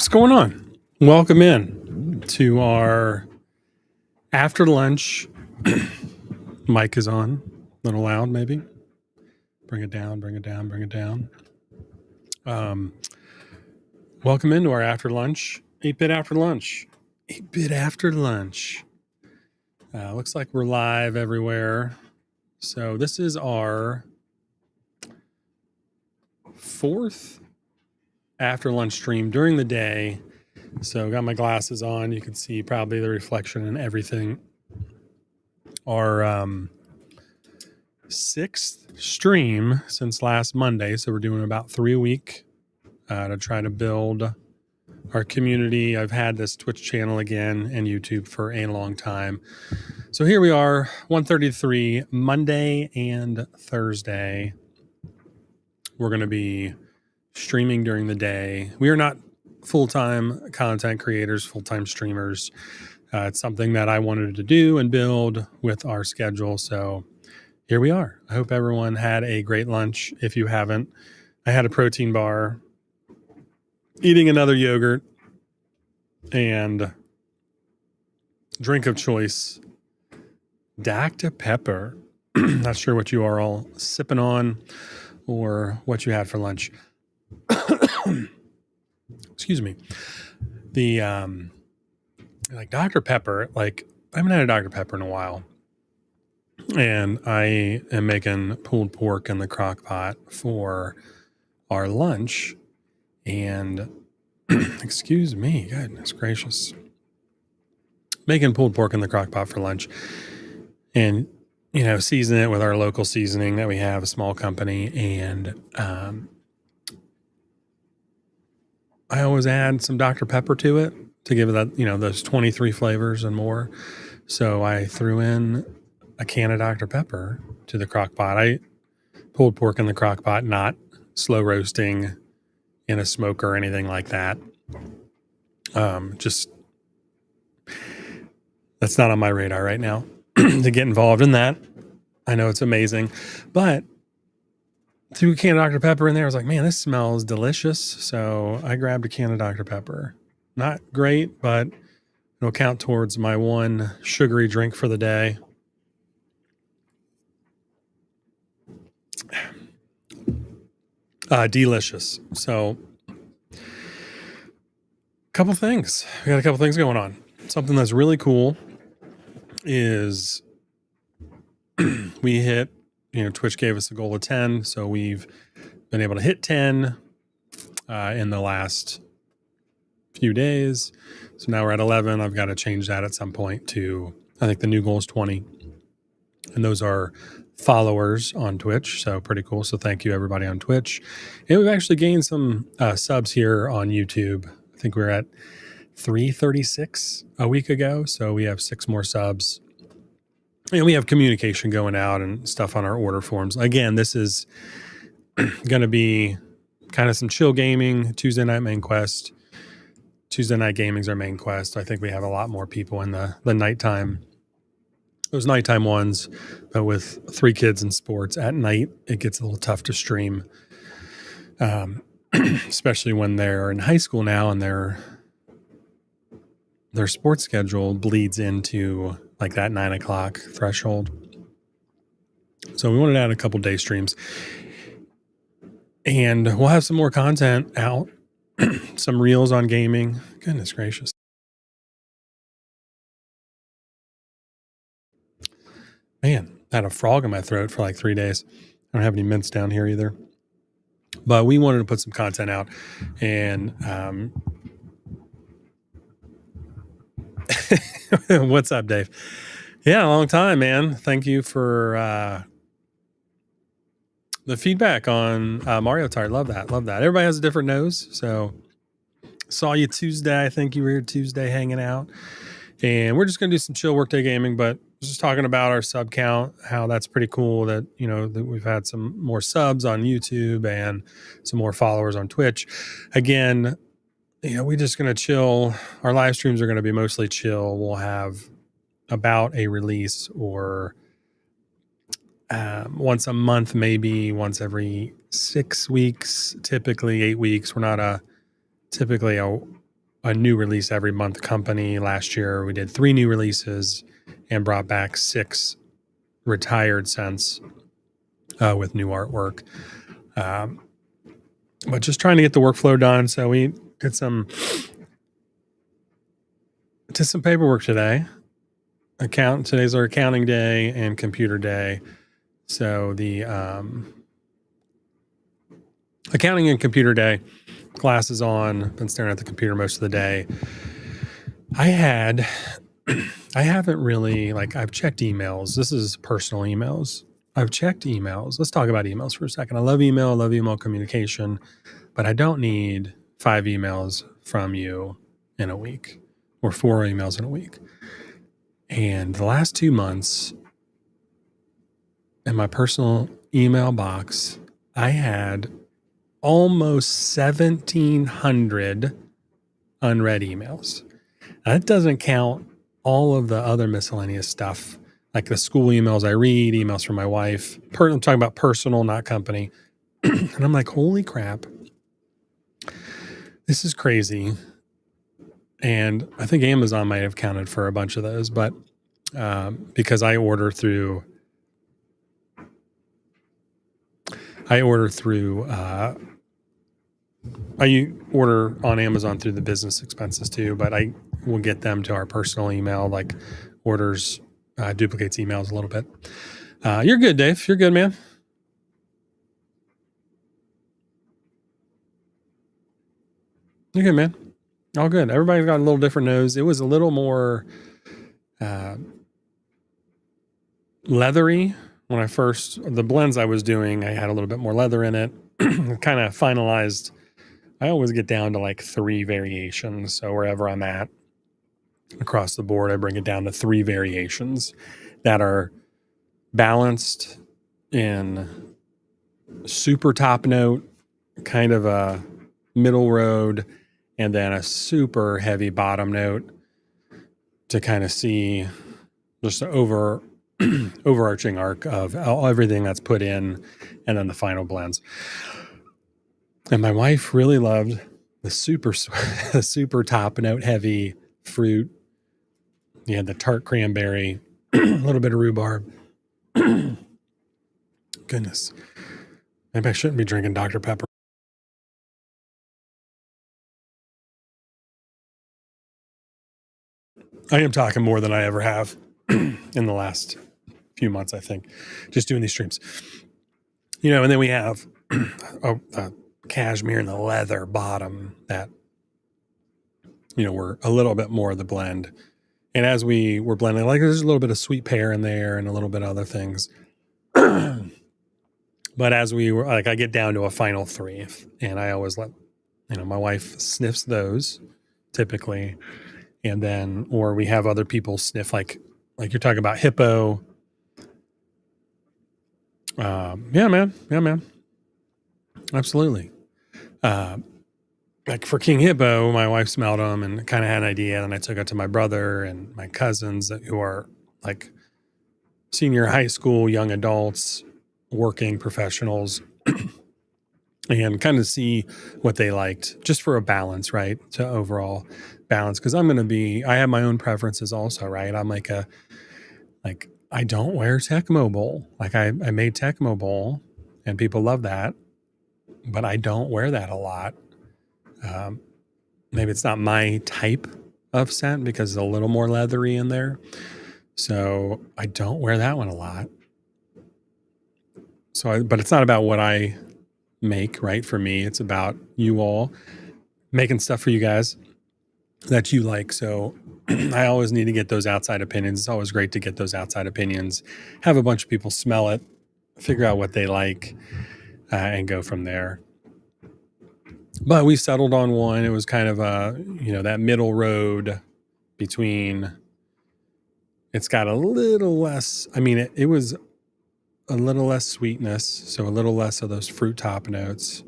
What's going on? Welcome in to our after lunch. Mic is on, a little loud maybe. Bring it down, bring it down, bring it down. Welcome into our after lunch, 8-bit after lunch. 8-bit after lunch. Looks like we're live everywhere. So this is our fourth after lunch stream during the day. So got my glasses on. You can see probably the reflection and everything. Our sixth stream since last Monday. So we're doing about 3 a week to try to build our community. I've had this Twitch channel again and YouTube for a long time. So here we are, 1:33, Monday and Thursday. We're going to be streaming during the day. We are not full-time content creators, full-time streamers. It's something that I wanted to do and build with our schedule. So here we are. I hope everyone had a great lunch. If you haven't, I had a protein bar, eating another yogurt, and drink of choice, Dr. Pepper. Not sure what you are all sipping on or what you had for lunch. Excuse me. The like Dr. Pepper, like I haven't had a Dr. Pepper in a while. And I am making pulled pork in the crock pot for our lunch. And excuse me, goodness gracious. Making pulled pork in the crock pot for lunch. And, you know, season it with our local seasoning that we have, a small company. And I always add some Dr. Pepper to it to give it that, you know, those 23 flavors and more. So I threw in a can of Dr. Pepper to the crock pot. I pulled pork in the crock pot, not slow roasting in a smoker or anything like that. Just that's not on my radar right now to get involved in that. I know it's amazing, but threw a can of Dr. Pepper in there. I was like, man, this smells delicious. So I grabbed a can of Dr. Pepper. Not great, but it'll count towards my one sugary drink for the day. Delicious. So we got a couple things going on. Something that's really cool is we hit, you know, Twitch gave us a goal of 10. So we've been able to hit 10 in the last few days. So now we're at 11. I've got to change that at some point to, I think the new goal is 20. And those are followers on Twitch. So pretty cool. So thank you everybody on Twitch. And we've actually gained some subs here on YouTube. I think we're at 336 a week ago. So we have 6 more subs. And we have communication going out and stuff on our order forms. Again, this is going to be kind of some chill gaming. Tuesday night main quest. Tuesday night gaming's our main quest. I think we have a lot more people in the nighttime. Those nighttime ones, but with 3 kids in sports at night, it gets a little tough to stream. Especially when they're in high school now and their sports schedule bleeds into like that 9 o'clock threshold. So we wanted to add a couple day streams, and we'll have some more content out, some reels on gaming. Goodness gracious. Man, I had a frog in my throat for like 3 days. I don't have any mints down here either. But we wanted to put some content out, and what's up, Dave? Yeah, a long time, man. Thank you for the feedback on Mario Kart. Love that. Everybody has a different nose. So saw you Tuesday. I think you were here Tuesday hanging out. And we're just going to do some chill Workday gaming, but just talking about our sub count, how that's pretty cool that, you know, that we've had some more subs on YouTube and some more followers on Twitch. Again, you know, we're just going to chill. Our live streams are going to be mostly chill. We'll have about a release or once a month, maybe once every 6 weeks, typically 8 weeks. We're not typically a a new release every month company. Last year, we did 3 new releases and brought back 6 retired scents with new artwork. But just trying to get the workflow done. So we did some paperwork today. Today's our accounting day and computer day. So the accounting and computer day, glasses on, been staring at the computer most of the day. I haven't really, I've checked emails. This is personal emails. I've checked emails. Let's talk about emails for a second. I love email communication, but I don't need 5 emails from you in a week or 4 emails in a week. And the last 2 months in my personal email box, I had almost 1,700 unread emails. Now, that doesn't count all of the other miscellaneous stuff, like the school emails I read, emails from my wife. I'm talking about personal, not company. And I'm like, holy crap, this is crazy. And I think Amazon might have counted for a bunch of those, but because I order through I order on Amazon through the business expenses too, but I will get them to our personal email, like orders, duplicates emails a little bit. You're good, Dave. You're good, man. You're good, man. All good. Everybody's got a little different nose. It was a little more leathery when the blends I was doing, I had a little bit more leather in it. Kind of finalized. I always get down to like 3 variations. So wherever I'm at across the board, I bring it down to 3 variations that are balanced in super top note, kind of a middle road, and then a super heavy bottom note to kind of see just an overarching arc of everything that's put in, and then the final blends. And my wife really loved the super top note heavy fruit. You had the tart cranberry, a little bit of rhubarb. Goodness. Maybe I shouldn't be drinking Dr. Pepper. I am talking more than I ever have in the last few months, I think, just doing these streams. And then we have the cashmere and the leather bottom that, were a little bit more of the blend. And as we were blending, there's a little bit of sweet pear in there and a little bit of other things. But as we were, I get down to a final 3, and I always let, my wife sniffs those typically. And then, or we have other people sniff, like you're talking about hippo. Yeah, man. Absolutely. Like for King Hippo, my wife smelled them and kind of had an idea. And I took it to my brother and my cousins who are like senior high school, young adults, working professionals, and kind of see what they liked, just for a balance, right? To overall balance. Cause I have my own preferences also, right? I'm I don't wear Tecmo Bowl. I made Tecmo Bowl and people love that, but I don't wear that a lot. Maybe it's not my type of scent because it's a little more leathery in there. So I don't wear that one a lot. But it's not about what I make, right? For me, it's about you all making stuff for you guys that you like. So I always need to get those outside opinions. It's always great to get those outside opinions, have a bunch of people smell it, figure out what they like, and go from there. But we settled on one. It was kind of that middle road between, it's got a little less, it was a little less sweetness. So a little less of those fruit top notes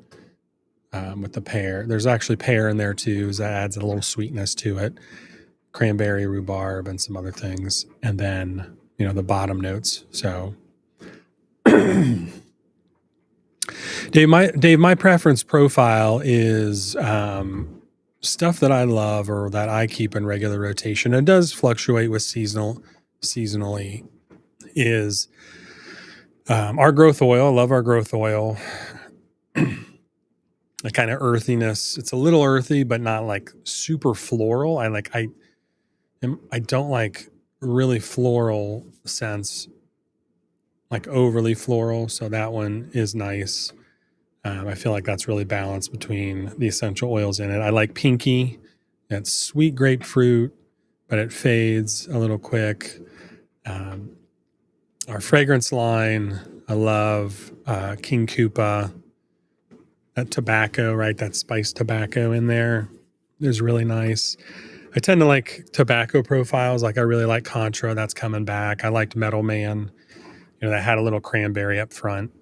with the pear. There's actually pear in there too. So that adds a little sweetness to it. Cranberry, rhubarb, and some other things. And then, the bottom notes. So Dave, my preference profile is stuff that I love or that I keep in regular rotation, it does fluctuate with seasonally, is our growth oil. I love our growth oil. The kind of earthiness. It's a little earthy, but not like super floral. I don't like really floral scents, like overly floral. So that one is nice. I feel like that's really balanced between the essential oils in it. I like Pinky. It's sweet grapefruit, but it fades a little quick. Our fragrance line, I love King Koopa. That tobacco, right? That spiced tobacco in there is really nice. I tend to like tobacco profiles. Like I really like Contra. That's coming back. I liked Metal Man. That had a little cranberry up front,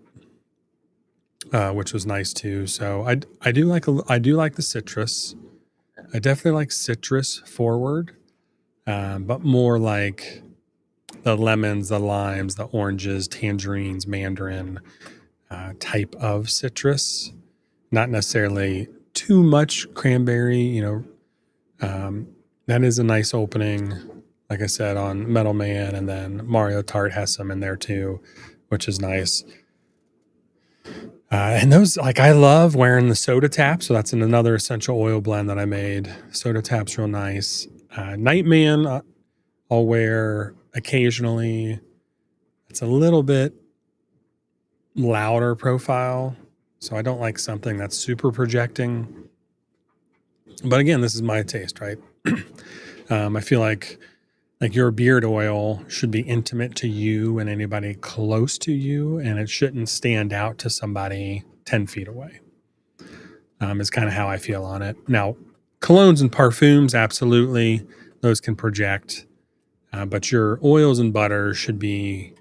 which was nice too. So I do like the citrus. I definitely like citrus forward, but more like the lemons, the limes, the oranges, tangerines, mandarin type of citrus. Not necessarily too much cranberry. That is a nice opening. Like I said, on Metal Man, and then Mario Tart has some in there too, which is nice. And those, like, I love wearing the soda tap. So that's another essential oil blend that I made. Soda tap's real nice. Nightman, I'll wear occasionally. It's a little bit louder profile. So I don't like something that's super projecting. But again, this is my taste, right? I feel like your beard oil should be intimate to you and anybody close to you, and it shouldn't stand out to somebody 10 feet away. Is kind of how I feel on it. Now, colognes and parfums, absolutely, those can project. But your oils and butters should be,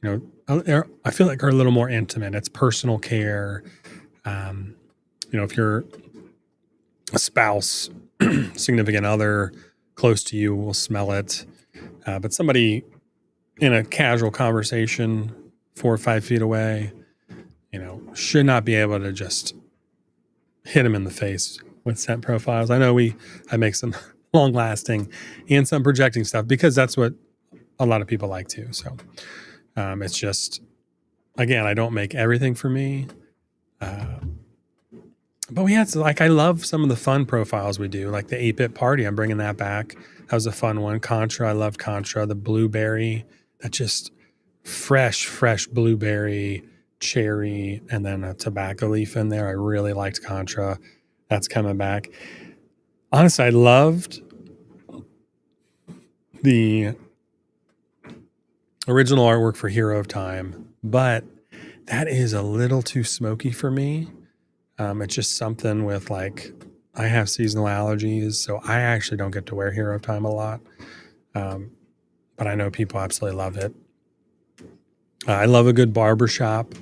I feel like are a little more intimate. It's personal care. If you're a spouse, significant other close to you will smell it. But somebody in a casual conversation 4 or 5 feet away, should not be able to just hit them in the face with scent profiles. I know I make some long lasting and some projecting stuff because that's what a lot of people like too. So it's just, again, I don't make everything for me. But we had I love some of the fun profiles we do, like the 8-bit party. I'm bringing that back. That was a fun one. Contra, I loved Contra. The blueberry, that just fresh blueberry, cherry, and then a tobacco leaf in there. I really liked Contra. That's coming back. Honestly, I loved the original artwork for Hero of Time, but that is a little too smoky for me. It's just something with I have seasonal allergies, so I actually don't get to wear Hero of Time a lot. But I know people absolutely love it. I love a good barbershop.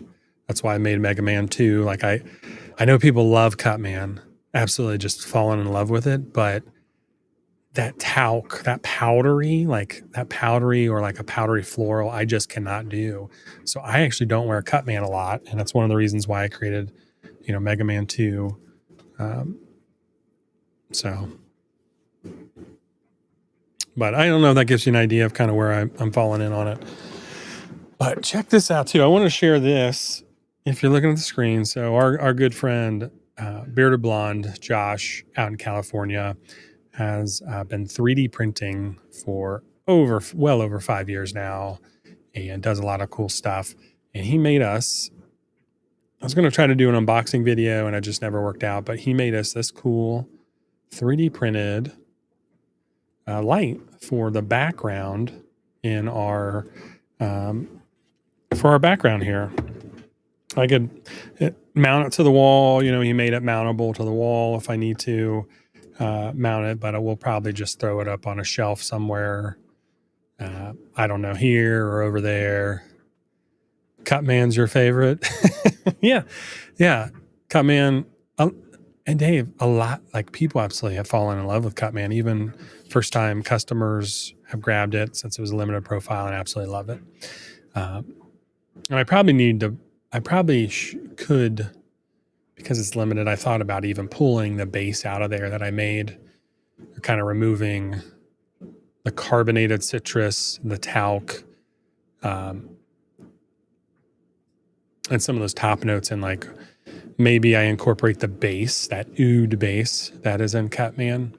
That's why I made Mega Man 2. I know people love Cutman, absolutely just fallen in love with it, but that talc, that powdery or like a powdery floral, I just cannot do. So I actually don't wear Cutman a lot, and that's one of the reasons why I created Mega Man 2. But I don't know if that gives you an idea of kind of where I'm falling in on it. But check this out too. I want to share this if you're looking at the screen. So our good friend, Bearded Blonde, Josh, out in California, has been 3D printing for well over 5 years now, and does a lot of cool stuff. And he made us, I was going to try to do an unboxing video and it just never worked out, but he made us this cool 3D printed light for the background in our, for our background here. I could mount it to the wall. He made it mountable to the wall if I need to mount it, but I will probably just throw it up on a shelf somewhere. I don't know, here or over there. Cutman's your favorite? Yeah. Cutman. And Dave, a lot, people absolutely have fallen in love with Cutman. Even first time customers have grabbed it since it was a limited profile and absolutely love it. And I probably could, because it's limited, I thought about even pulling the base out of there that I made, or kind of removing the carbonated citrus, the talc, and some of those top notes, and like maybe I incorporate the base, that oud base that is in Catman,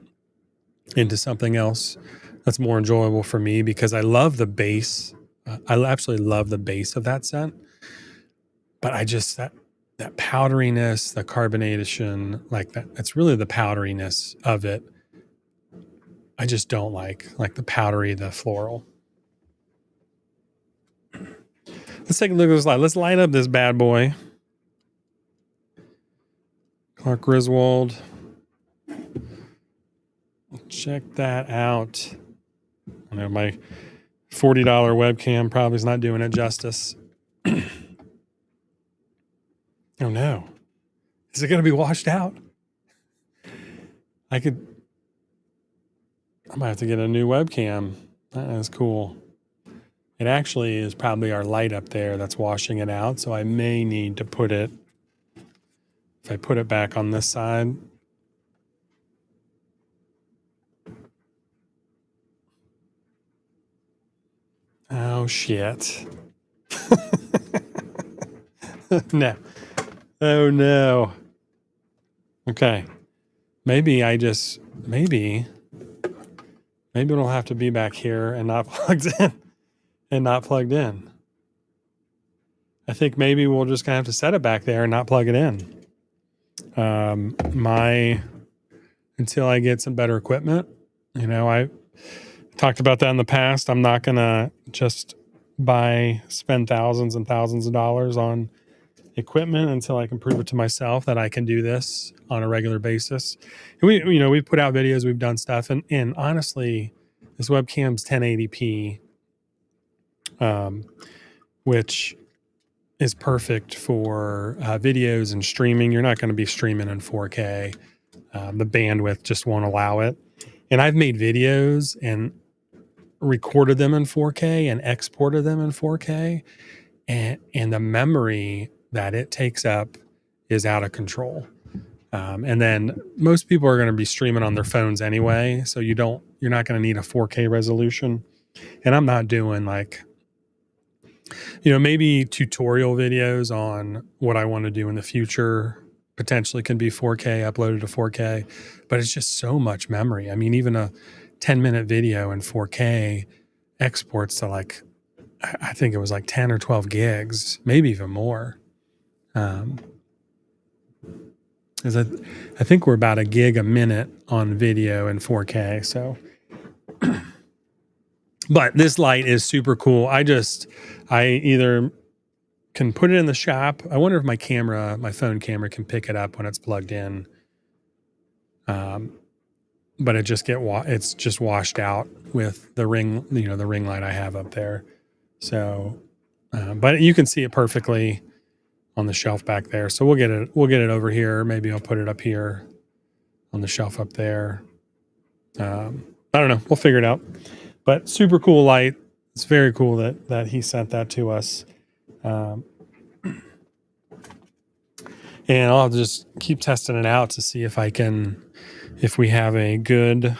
into something else that's more enjoyable for me, because I love the base. I absolutely love the base of that scent, but I just that powderiness, the carbonation, like that. It's really the powderiness of it. I just don't like the powdery, the floral. Let's take a look at this light. Let's light up this bad boy. Clark Griswold. Check that out. I know my $40 webcam probably is not doing it justice. Oh no. Is it going to be washed out? I might have to get a new webcam. That is cool. It actually is probably our light up there that's washing it out. So I may need to put it, if I put it back on this side. Oh shit. No. Oh no. Okay. Maybe it'll have to be back here and not plugged in. I think maybe we'll just gonna have to set it back there and not plug it in. Until I get some better equipment. I talked about that in the past. I'm not gonna just spend thousands and thousands of dollars on equipment until I can prove it to myself that I can do this on a regular basis. And we've put out videos, we've done stuff, and honestly, this webcam's 1080p, which is perfect for videos and streaming. You're not going to be streaming in 4K. The bandwidth just won't allow it. And I've made videos and recorded them in 4K and exported them in 4K, and the memory that it takes up is out of control. And then most people are going to be streaming on their phones anyway, so you're not going to need a 4K resolution. And I'm not doing maybe tutorial videos on what I want to do in the future potentially can be 4K, uploaded to 4K, but it's just so much memory. I mean, even a 10-minute video in 4K exports to I think it was 10 or 12 gigs, maybe even more. Because I think we're about a gig a minute on video in 4K. So, but this light is super cool. I either can put it in the shop. I wonder if my phone camera can pick it up when it's plugged in. But it's just washed out with the ring, the ring light I have up there. So, but you can see it perfectly on the shelf back there. So we'll get it over here. Maybe I'll put it up here on the shelf up there. I don't know. We'll figure it out. But super cool light. It's very cool that he sent that to us. And I'll just keep testing it out to see if we have a good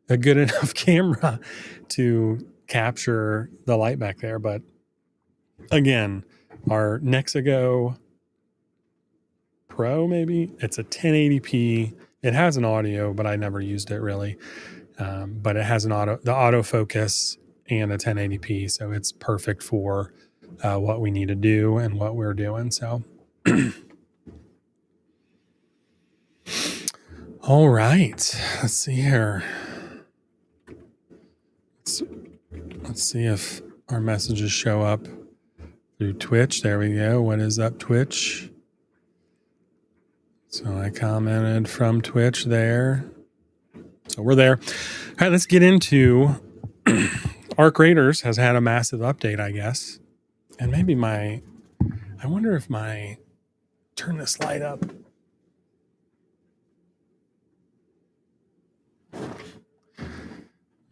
enough camera to capture the light back there. But again, our Nexigo Pro, maybe it's a 1080p. It has an audio, but I never used it really. But it has the autofocus and a 1080p, so it's perfect for what we need to do and what we're doing. So, all right, let's see here. Let's see if our messages show up through Twitch. There we go. What is up, Twitch? So I commented from Twitch there. So we're there. All right, let's get into Arc Raiders has had a massive update, I guess. And maybe I wonder if turn this light up.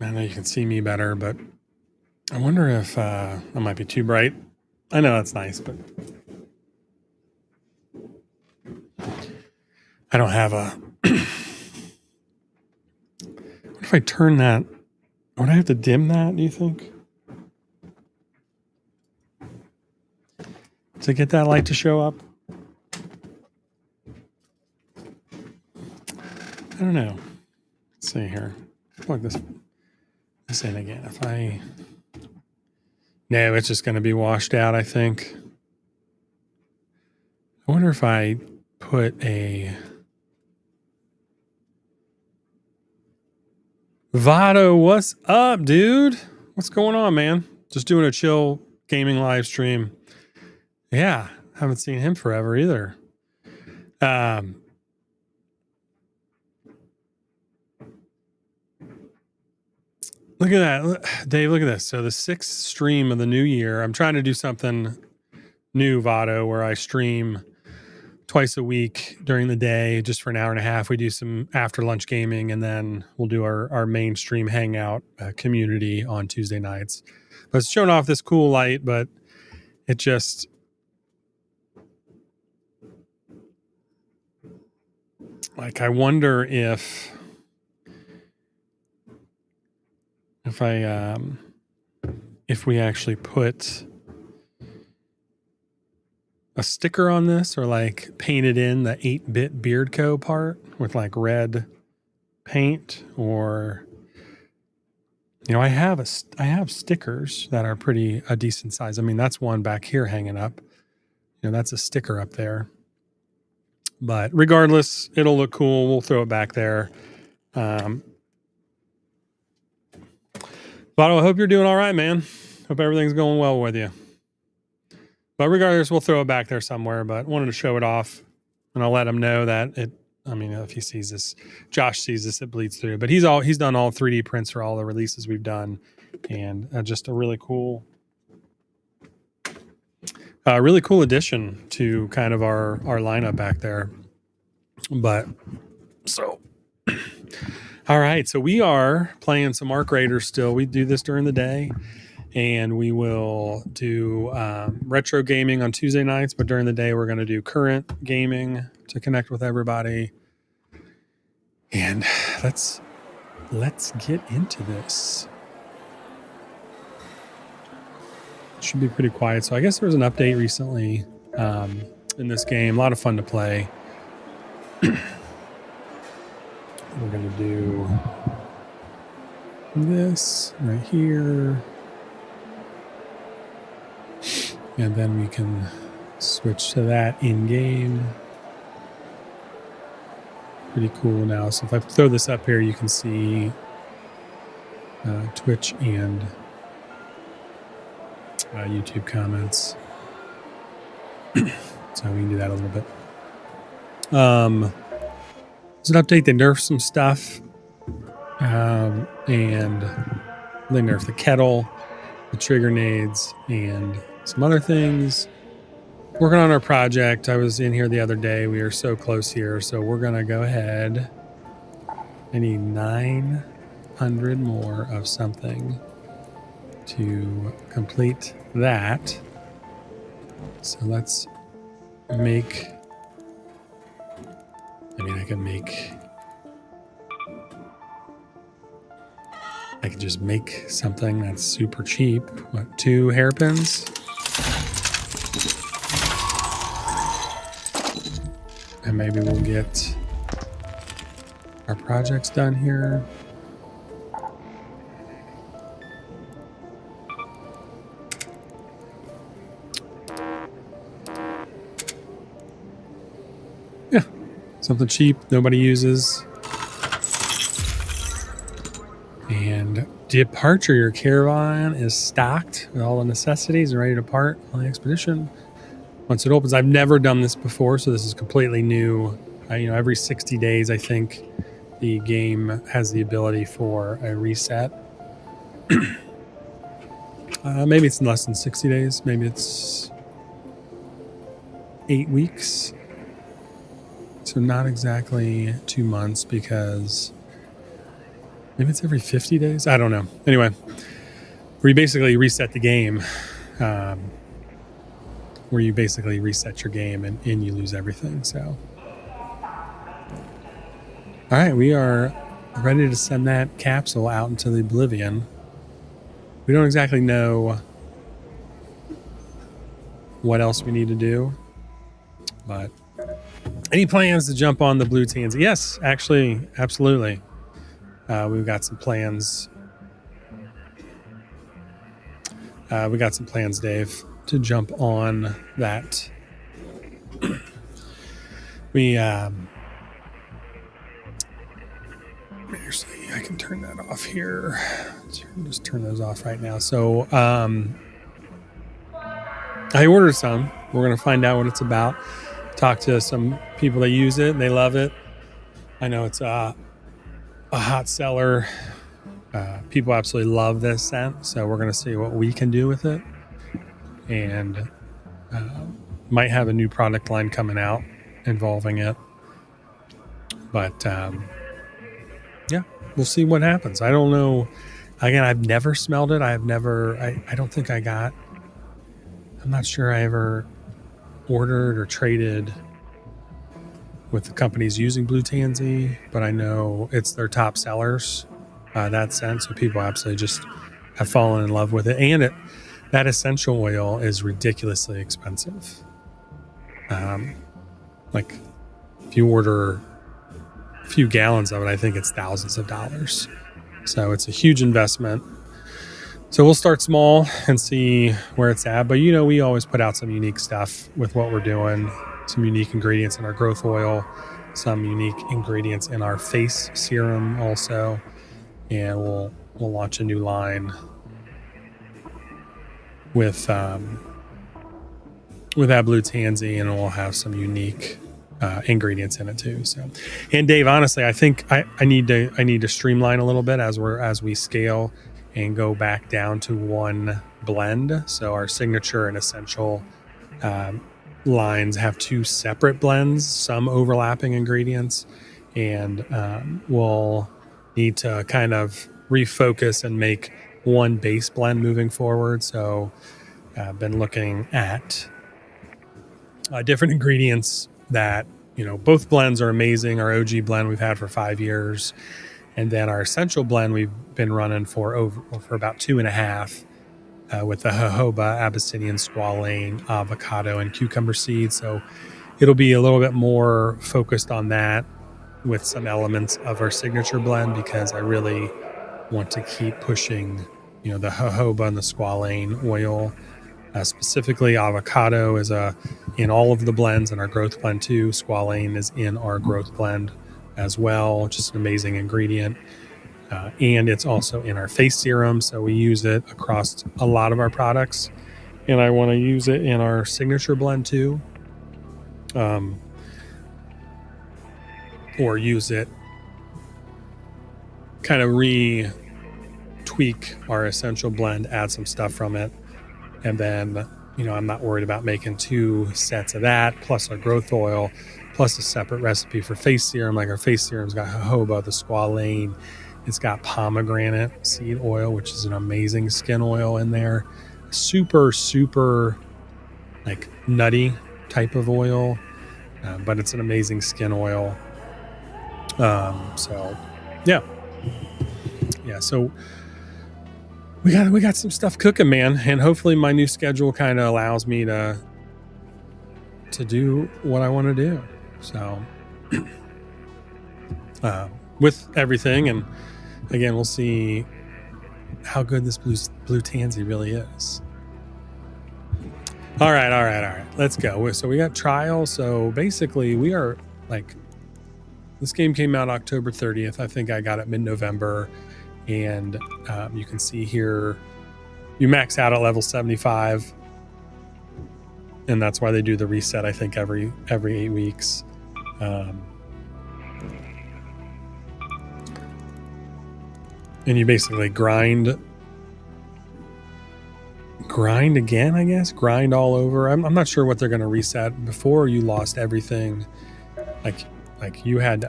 I know you can see me better, but I wonder if that might be too bright. I know that's nice, but I don't have a. What if I turn that? Would I have to dim that, do you think? To get that light to show up? I don't know. Let's see here. Plug this in again. If I... No, it's just going to be washed out, I think. I wonder if I put a... Vado, what's up, dude? What's going on, man? Just doing a chill gaming live stream. Yeah, haven't seen him forever either. Look at that, Dave. Look at this. So the 6th stream of the new year. I'm trying to do something new, Vado, where I stream twice a week during the day, just for an hour and a half. We do some after lunch gaming, and then we'll do our mainstream hangout community on Tuesday nights. But it's showing off this cool light, but it just... Like, I wonder if we actually put a sticker on this, or like painted in the 8-bit Beard Co. part with like red paint, or I have stickers that are a decent size. I mean, that's one back here hanging up. That's a sticker up there. But regardless, it'll look cool. We'll throw it back there. Votto, I hope you're doing all right, man. Hope everything's going well with you. But regardless, we'll throw it back there somewhere. But wanted to show it off, and I'll let him know that it. I mean, if he sees this, Josh sees this, it bleeds through. But he's done all 3D prints for all the releases we've done, and just a really cool addition to kind of our lineup back there. But so. All right, so we are playing some Arc Raiders still. We do this during the day, and we will do retro gaming on Tuesday nights, but during the day we're going to do current gaming to connect with everybody. And let's get into this. It should be pretty quiet. So I guess there was an update recently in this game. A lot of fun to play. We're going to do this right here. And then we can switch to that in game. Pretty cool now. So if I throw this up here, you can see Twitch and YouTube comments. So we can do that a little bit. It's an update. They nerfed some stuff, and they nerfed the kettle, the trigger nades, and some other things. Working on our project. I was in here the other day. We are so close here, so we're gonna go ahead. I need 900 more of something to complete that. So let's make... I could just make something that's super cheap. What, 2 hairpins? And maybe we'll get our projects done here. Yeah, something cheap, nobody uses. And departure, your caravan is stocked with all the necessities and ready to depart on the expedition. Once it opens, I've never done this before, so this is completely new. Every 60 days, I think the game has the ability for a reset. Maybe it's less than 60 days. Maybe it's 8 weeks. So not exactly 2 months, because maybe it's every 50 days. I don't know. Anyway, where you basically reset the game, where you basically reset your game and you lose everything. So All right, we are ready to send that capsule out into the oblivion. We don't exactly know what else we need to do, but any plans to jump on the blue tansy? Yes, actually, absolutely. We've got some plans. We got some plans, Dave, to jump on that. We actually, I can turn that off here. Just turn those off right now. So I ordered some. We're gonna find out what it's about. Talk to some people that use it and they love it. I know it's a hot seller. People absolutely love this scent, so we're gonna see what we can do with it, and might have a new product line coming out involving it. But yeah, we'll see what happens. I don't know. Again, I've never smelled it. I don't think I got. I'm not sure I ever ordered or traded with the companies using Blue Tansy, but I know it's their top sellers. That scent, so people absolutely just have fallen in love with it, and that essential oil is ridiculously expensive. Like if you order a few gallons of it, I think it's thousands of dollars. So it's a huge investment. So we'll start small and see where it's at. But we always put out some unique stuff with what we're doing, some unique ingredients in our growth oil, some unique ingredients in our face serum also. And we'll launch a new line with that blue tansy, and we'll have some unique ingredients in it too. So, and Dave, honestly, I think I need to streamline a little bit as we scale and go back down to one blend. So our signature and essential lines have two separate blends, some overlapping ingredients, and we'll need to kind of refocus and make one base blend moving forward. So I've been looking at different ingredients that, both blends are amazing. Our OG blend we've had for 5 years, and then our essential blend we've been running for about 2.5 with the jojoba, Abyssinian squalane, avocado, and cucumber seeds. So it'll be a little bit more focused on that with some elements of our signature blend, because I really want to keep pushing, the jojoba and the squalane oil. Specifically, avocado is in all of the blends in our growth blend too. Squalane is in our growth blend as well. Just an amazing ingredient. And it's also in our face serum. So we use it across a lot of our products. And I want to use it in our signature blend too. Or use it, kind of tweak our essential blend, add some stuff from it. And then, I'm not worried about making 2 sets of that, plus our growth oil, plus a separate recipe for face serum. Like our face serum's got jojoba, the squalane. It's got pomegranate seed oil, which is an amazing skin oil in there. Super, super like nutty type of oil, but it's an amazing skin oil. So yeah. So we got some stuff cooking, man, and hopefully my new schedule kind of allows me to do what I want to do. So with everything, and again, we'll see how good this blue tansy really is. All right. Let's go. So we got trial. So basically, we are this game came out October 30th. I think I got it mid-November, and you can see here you max out at level 75, and that's why they do the reset. I think every 8 weeks. And you basically grind again, I guess. Grind all over. I'm not sure what they're going to reset. Before, you lost everything. Like you had,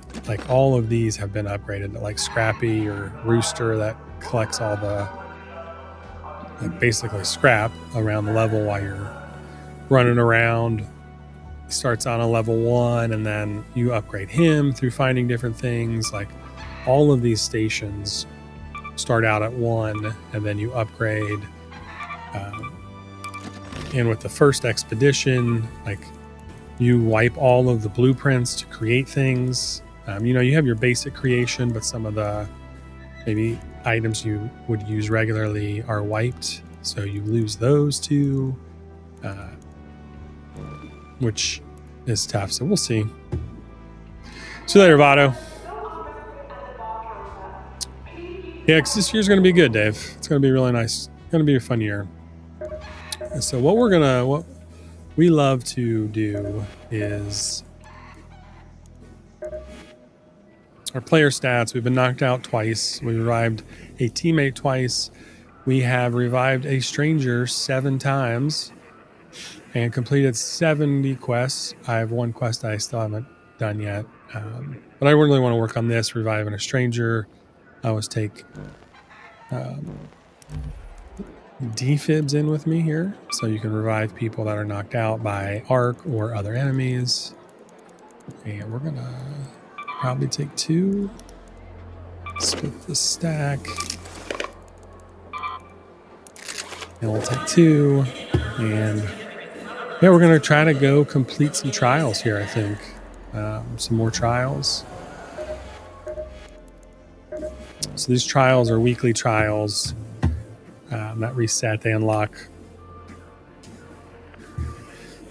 all of these have been upgraded to Scrappy or Rooster that collects all the basically scrap around the level while you're running around. He starts on a level 1, and then you upgrade him through finding different things. Like all of these stations start out at 1, and then you upgrade. And with the first expedition, like you wipe all of the blueprints to create things. You have your basic creation, but some of the maybe items you would use regularly are wiped, so you lose those too, which is tough. So we'll see. See you later, Votto. Yeah, because this year's going to be good, Dave. It's going to be really nice. It's going to be a fun year. And so what we love to do is our player stats. We've been knocked out twice. We revived a teammate twice. We have revived a stranger 7 times and completed 70 quests. I have 1 quest I still haven't done yet. But I really want to work on this, reviving a stranger. I always take defibs in with me here, so you can revive people that are knocked out by arc or other enemies. And we're gonna probably take 2, split the stack, and we'll take 2. And yeah, we're gonna try to go complete some trials here. I think some more trials. So these trials are weekly trials. That reset, they unlock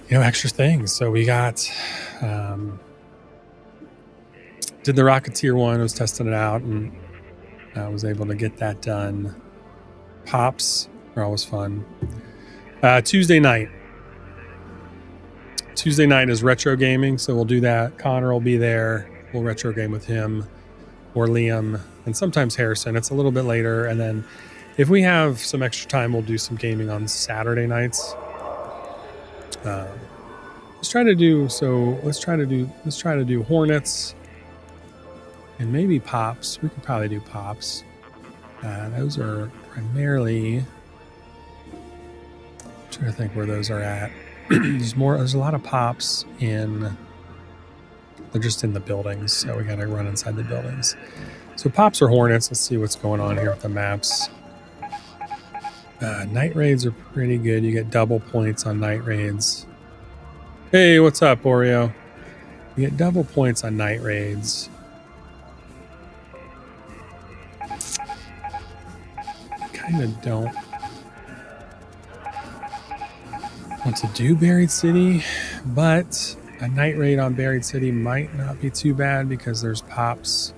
extra things. So we got did the Rocketeer one. I was testing it out, and I was able to get that done. Pops are always fun. Tuesday night is retro gaming, so we'll do that. Connor will be there. We'll retro game with him or Liam, and sometimes Harrison. It's a little bit later, and then if we have some extra time, we'll do some gaming on Saturday nights. Let's try to do Hornets and maybe Pops. We could probably do Pops. Those are primarily, I'm trying to think where those are at. There's a lot of Pops they're just in the buildings, so we gotta run inside the buildings. So Pops or Hornets, let's see what's going on here with the maps. Night raids are pretty good. You get double points on night raids. Hey, what's up, Oreo? You get double points on night raids. Kind of don't want to do Buried City, but a night raid on Buried City might not be too bad because there's Pops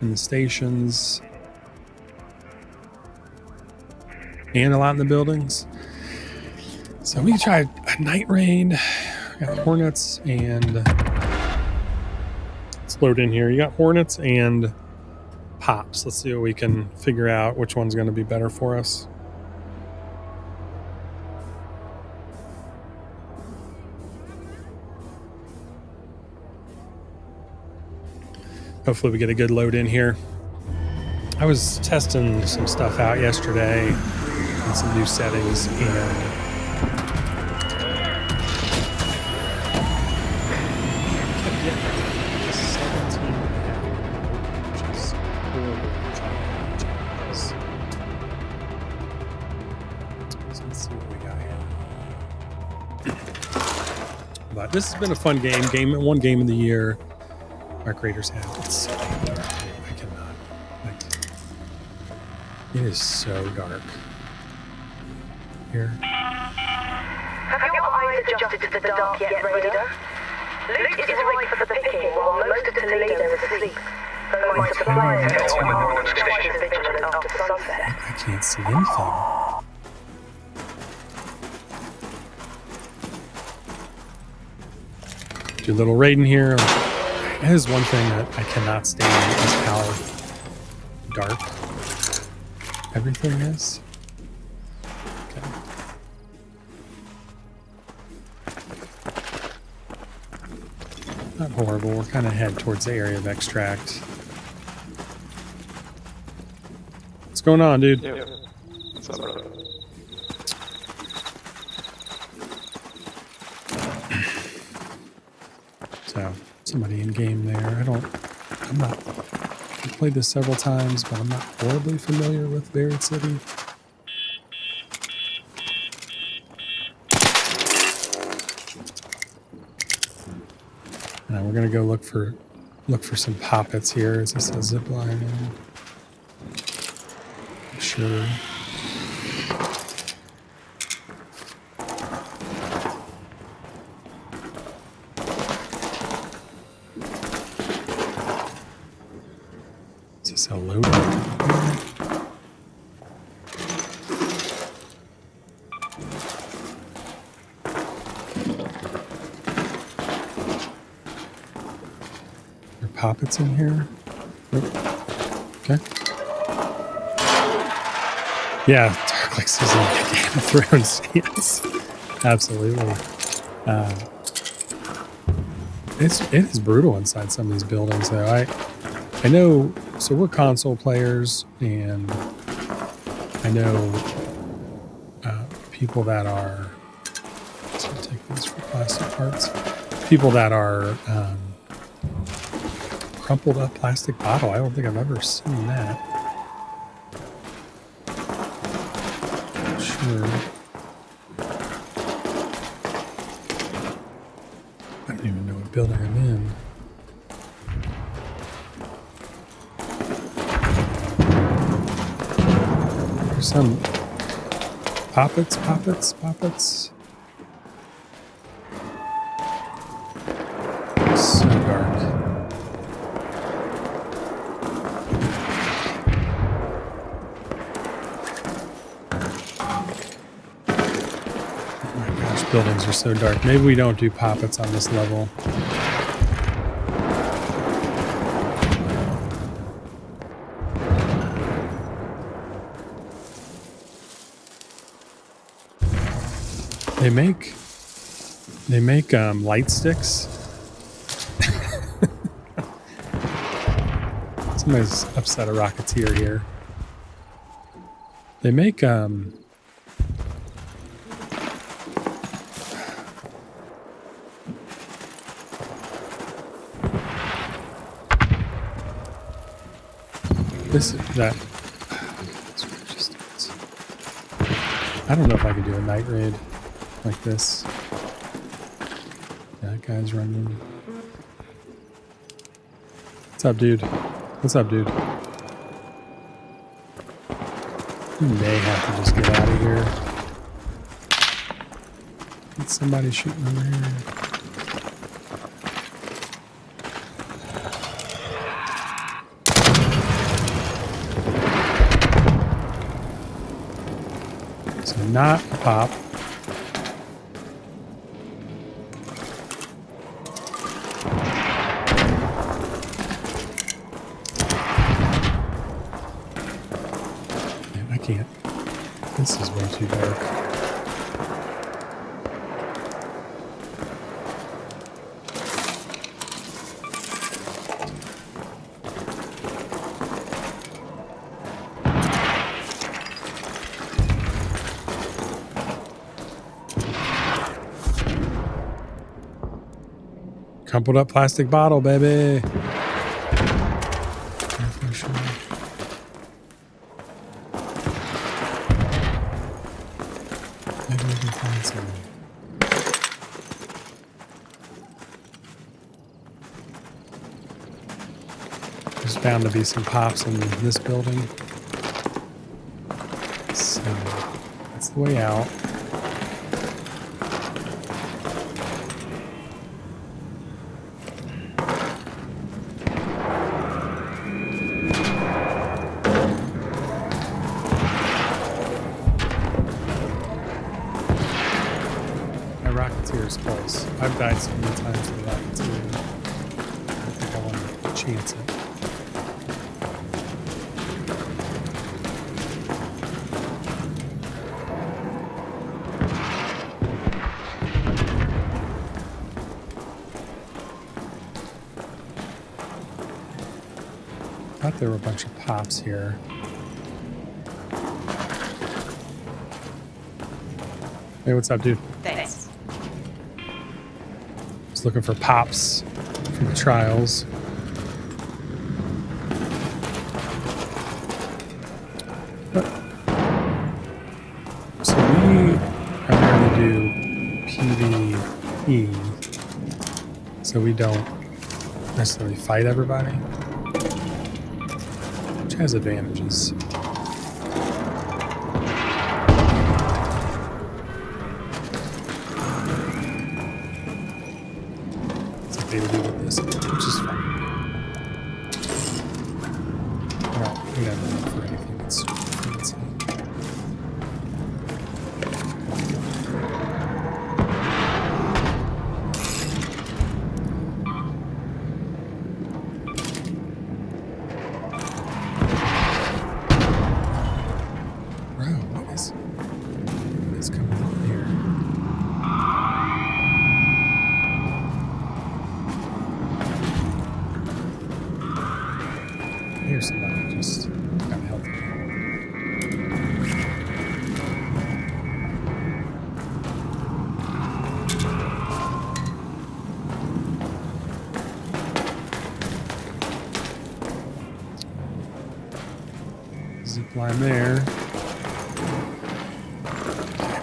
in the stations and a lot in the buildings. So we can try a night raid. We got Hornets and let's load in here. You got Hornets and Pops. Let's see what we can figure out which one's going to be better for us. Hopefully we get a good load in here. I was testing some stuff out yesterday and some new settings, and but this has been a fun game. One game of the year our creators have. It's so dark. I cannot. It is so dark here. Have your eyes adjusted to the dark yet, Raider? Loot is ripe for the picking while most of Toledo is asleep. Though my suppliers are twice as vigilant after sunset. I can't see anything. Do a little raiding here. That is one thing that I cannot stand is how dark everything is. Okay. Not horrible. We're kind of head towards the area of extract. What's going on, dude? Yeah. What's up, brother? Somebody in game there. I'm not, I've played this several times, but I'm not horribly familiar with Buried City. We're gonna go look for some poppets here. Is this a zip line? Sure. Is this a load? Poppets in here. Okay. Yeah, dark like season of Game of Thrones. Yes, absolutely. It is brutal inside some of these buildings, though. I know. So we're console players, and I know people that are. Let's take these for plastic parts. People that are. Crumpled up plastic bottle. I don't think I've ever seen that. Sure. I don't even know what building I'm in. There's some poppets. So dark. Buildings are so dark. Maybe we don't do poppets on this level. They make light sticks. Somebody's upset a Rocketeer here. They make I don't know if I could do a night raid like this. That guy's running. What's up, dude? You may have to just get out of here. It's somebody shooting over here. Not a pop. Man, I can't. This is way too dark. Crumpled up plastic bottle, baby. Maybe we can find some. There's bound to be some pops in this building. So that's the way out. Rocketeer's close. I've died so many times with Rocketeer. I think I want to chance it. I thought there were a bunch of pops here. Hey, what's up, dude? Thanks. Looking for pops for the trials. But, so we are going to do PvE, so we don't necessarily fight everybody, which has advantages. It's okay to do with this, which is fine. Well, we don't look for anything that's fancy. What is coming on here? Here's somebody just got healthy. Zip line there.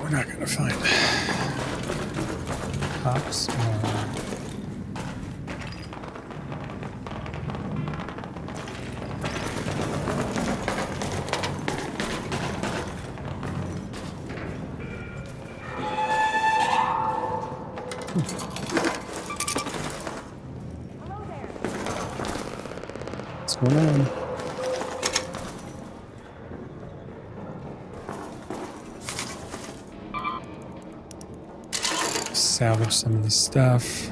We're not going to find pops. What's going on? Salvage some of the stuff.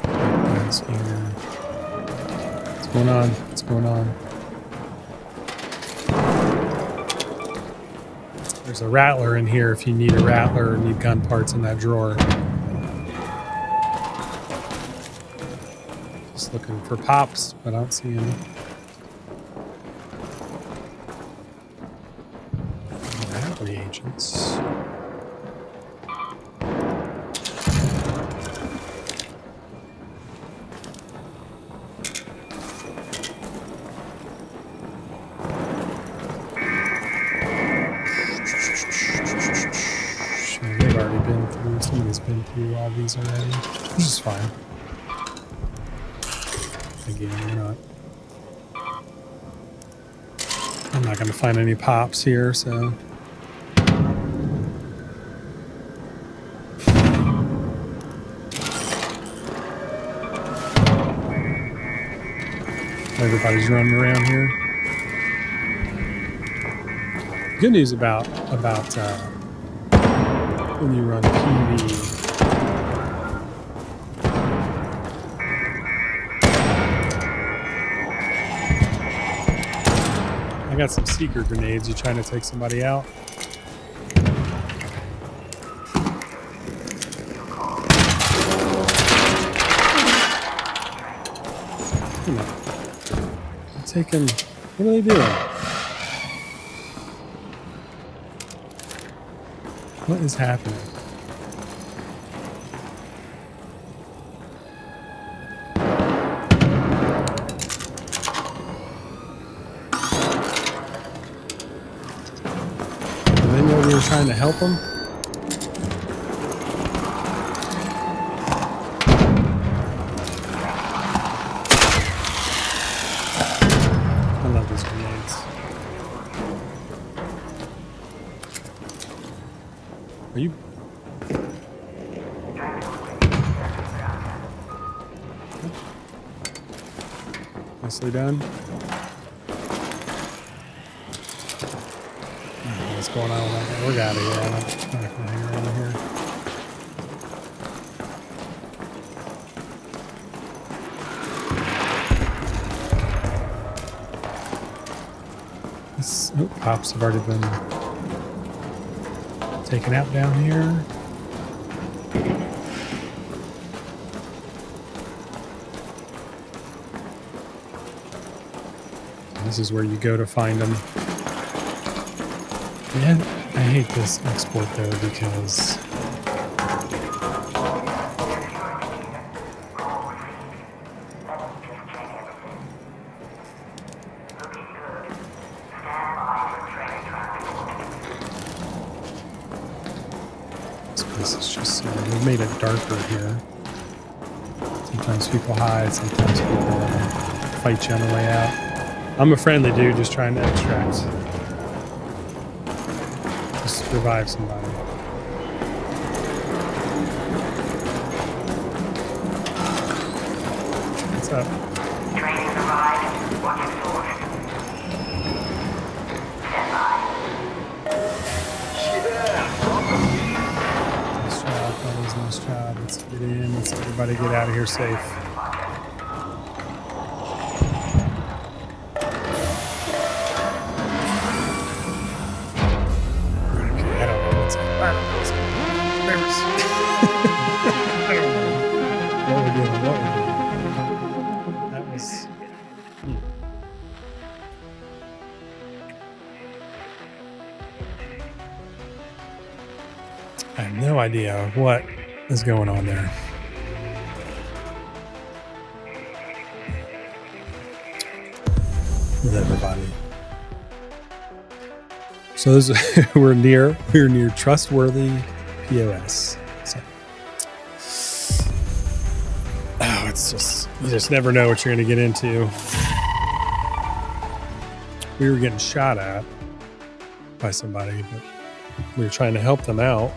That's here. What's going on? What's going on? There's a rattler in here if you need a rattler or need gun parts in that drawer. Just looking for pops, but I don't see any. Reagents. They've already been through, somebody's been through all these already, which is fine. Again, I'm not going to find any pops here, so. Everybody's running around here. Good news about when you run PvE. I got some seeker grenades. You trying to take somebody out? Come on. Taking, what are they doing? What is happening? Do they know we were trying to help them? Are you? Nicely done. What's going on with that? We're out of here. I'm not gonna hang around here. This, oh, pops have already been taken out down here. This is where you go to find them. Yeah, I hate this export though because this is just they've made it darker here. Sometimes people hide, sometimes people fight you on the way out. I'm a friendly dude just trying to extract. Just revive somebody. What's up? Training arrived. Watching source. Stand by. Nice job, buddies. Nice job. Let's get in. Let's everybody get out of here safe. I have no idea what is going on there. With everybody. So we're near trustworthy POS. So, it's just you just never know what you're going to get into. We were getting shot at by somebody, but we were trying to help them out.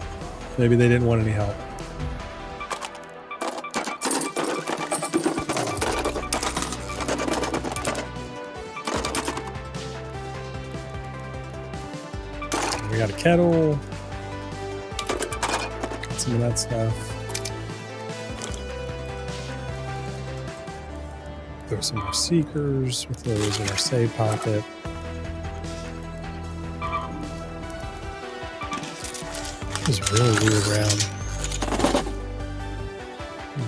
Maybe they didn't want any help. We got a kettle. Got some of that stuff. There's some more seekers with those in our save pocket. This is really weird round.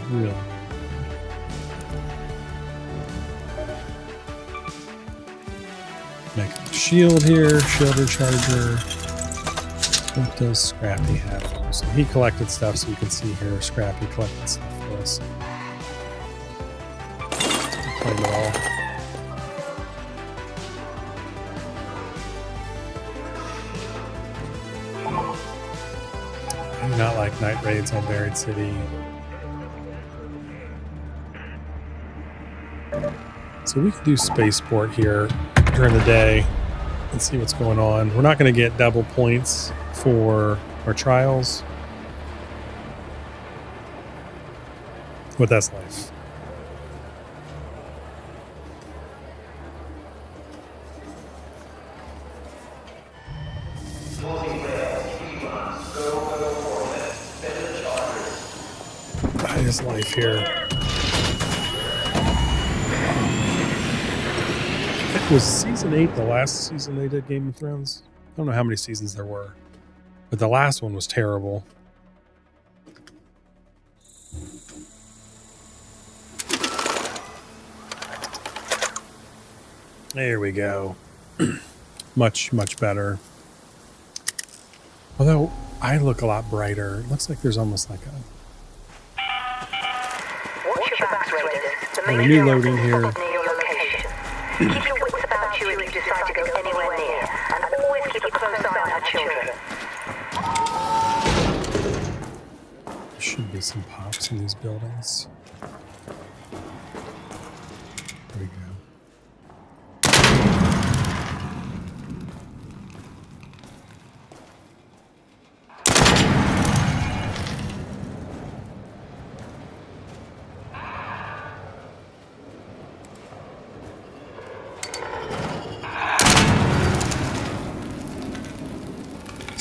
Really. Make a shield here, shield recharger. What does Scrappy have? So he collected stuff, so you can see here, Scrappy collected stuff for us. Claim it all. I do not like night raids on Buried City. So we can do spaceport here during the day and see what's going on. We're not going to get double points for our trials, but that's life. That is life here. Was season 8 the last season they did Game of Thrones? I don't know how many seasons there were, but the last one was terrible. There we go. Much better. Although I look a lot brighter. It looks like there's almost like a new load in here. Keep your wits about you if you decide to go anywhere near, and always keep a close eye on our children. There should be some pops in these buildings. There we go.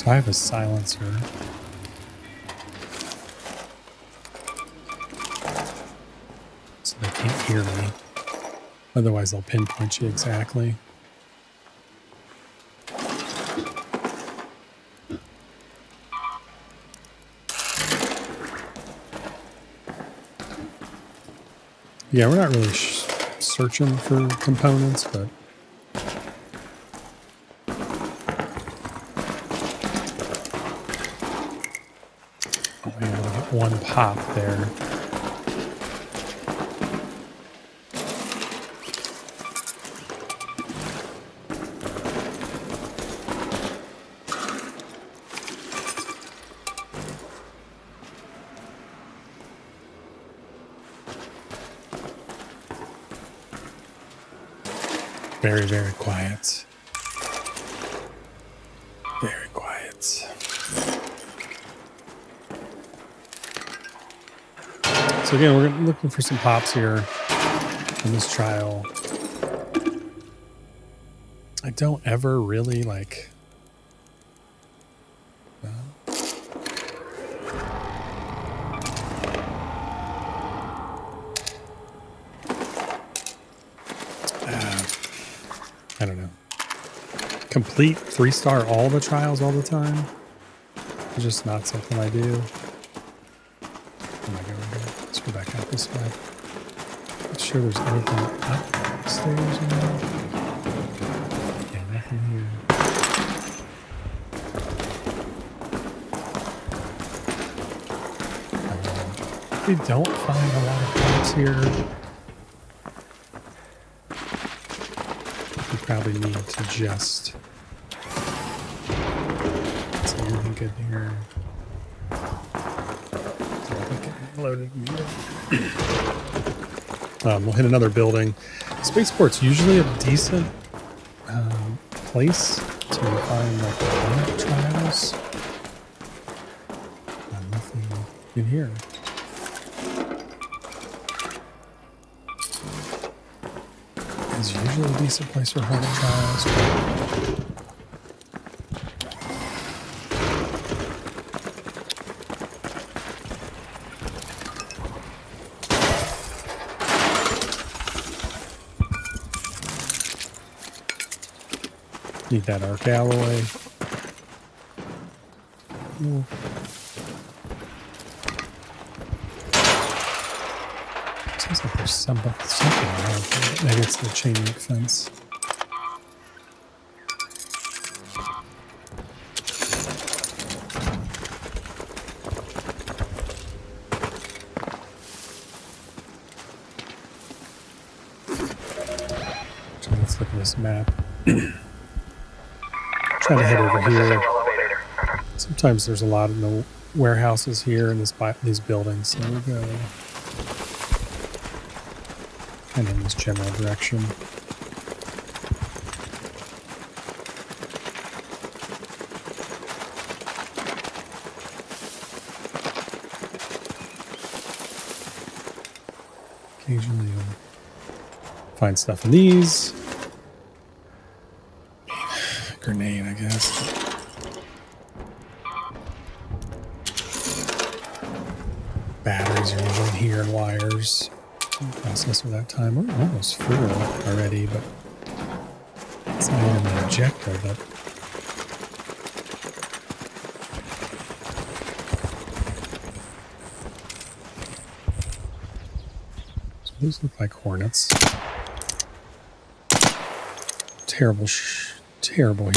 I have a silencer. So they can't hear me. Otherwise they'll pinpoint you exactly. Yeah, we're not really searching for components, but one pop there. very, very quiet. Very quiet. So again, we're looking for some pops here in this trial. I don't ever really like... I don't know. Complete 3-star all the trials all the time. It's just not something I do. Oh my god, let's go back out this way. Not sure there's anything upstairs in there. Yeah, nothing here. We don't find a lot of pops here. We probably need to just... Is there anything good here? Loaded. We'll hit another building. Spaceport's usually a decent place to find like planet trials. Nothing in here. It's usually a decent place for planet trials. Need that arc alloy. Ooh. Seems like there's something around here. Maybe it's the chain link fence. So let's look at this map. Trying to head over here. Sometimes there's a lot of the warehouses here in these buildings, so we'll go kind of in this general direction. Occasionally you'll find stuff in these. Grenade, I guess. Batteries are usually here and wires. Process of that time. We're almost full already, but it's not even the objective. But so these look like hornets. Terrible here.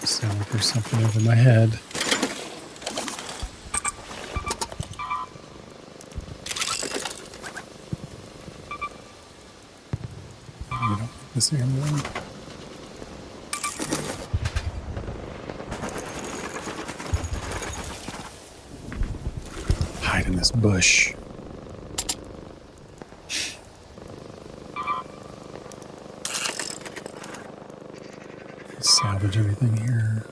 Sound like there's something over my head. We don't like this anymore. Hide in this bush. Salvage everything here.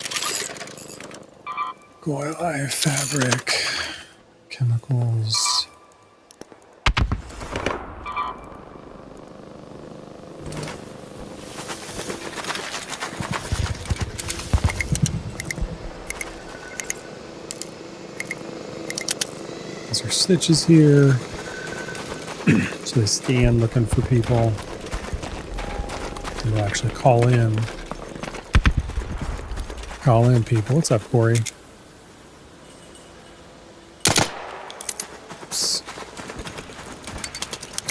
Coil eye fabric, chemicals. These are stitches here. So they stand looking for people. They'll actually call in. Call in people. What's up, Corey?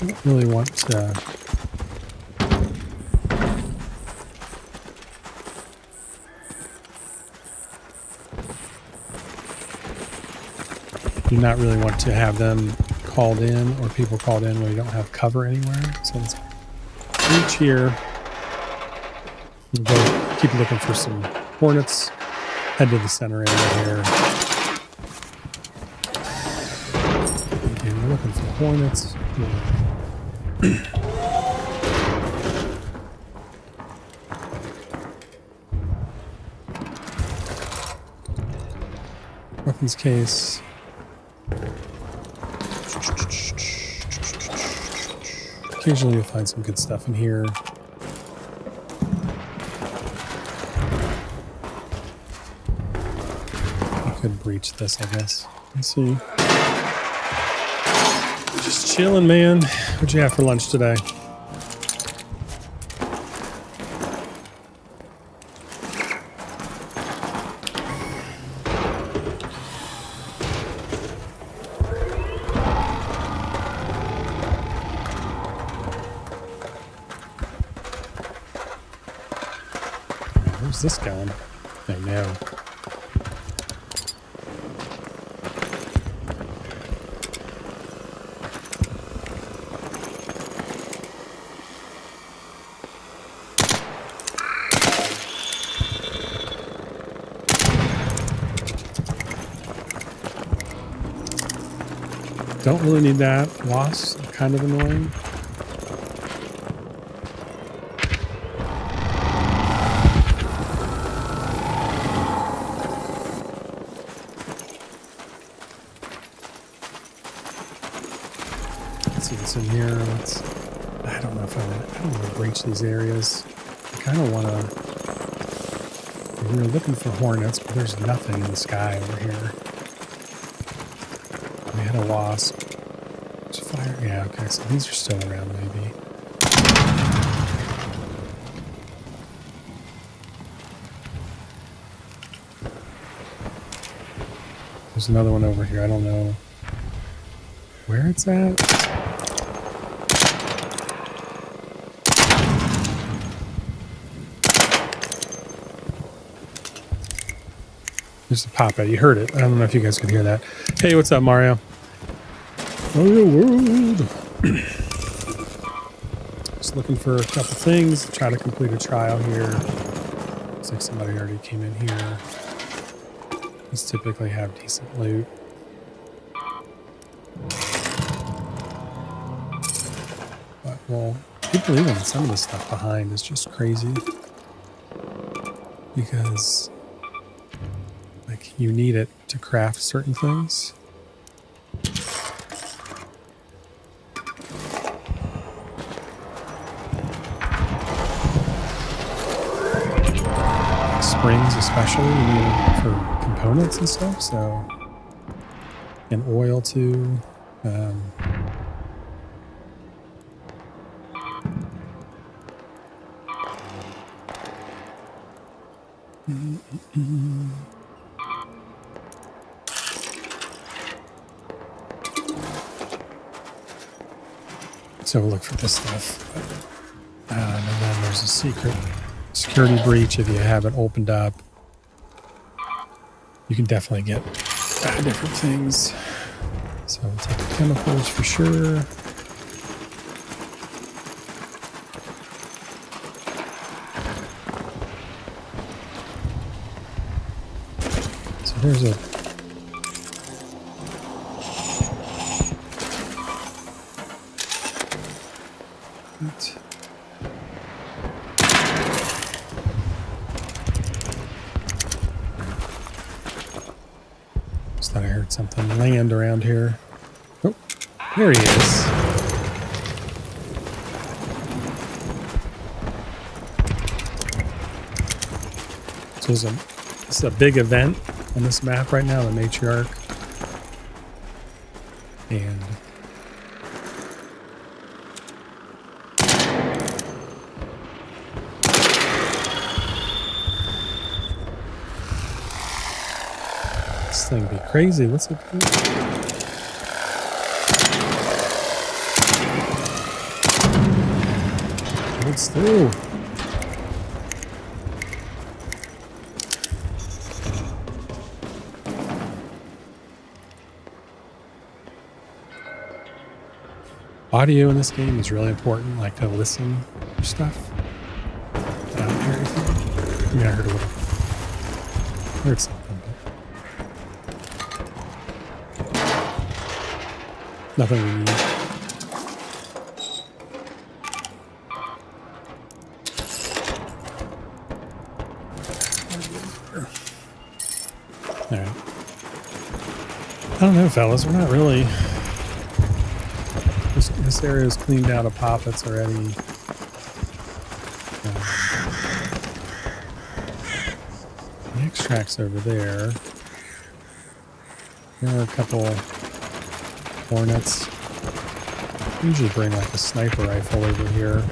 I don't really want to. Do not really want to have them called in or people called in when you don't have cover anywhere. So let's reach here. We'll go keep looking for some hornets. Head to the center area here. Okay, we're looking for hornets. Weapons case. Occasionally you'll find some good stuff in here. I could breach this, I guess. Let's see. Just chilling, man. What'd you have for lunch today? Where's this going? I know. Don't really need that. Wasps, kind of annoying. Let's see what's in here. I don't know if I don't want to breach these areas. I kind of want to. We were looking for hornets, but there's nothing in the sky over here. We had a wasp. There's fire. Yeah, okay, so these are still around, maybe. There's another one over here. I don't know where it's at. There's a pop out. You heard it. I don't know if you guys could hear that. Hey, what's up, Mario? Mario World. Just looking for a couple things. Try to complete a trial here. Looks like somebody already came in here. These typically have decent loot. But, well, people leaving some of this stuff behind is just crazy. Because you need it to craft certain things. Springs especially, you need them for components and stuff, so. And oil too. So we'll look for this stuff. And then there's a secret security breach if you haven't opened up. You can definitely get different things. So we'll take the chemicals for sure. So there's a just thought I heard something land around here. Oh, there he is. So this is a big event on this map right now, the Matriarch. And this thing be crazy. What's it do? Hold still. Audio in this game is really important, like to listen for stuff. I don't hear anything. I mean, I heard a little. Heard something, but nothing we need. All right. I don't know, fellas. We're not really. This area is cleaned out of poppets already. The extract's over there. There are a couple hornets. I usually bring like a sniper rifle over here.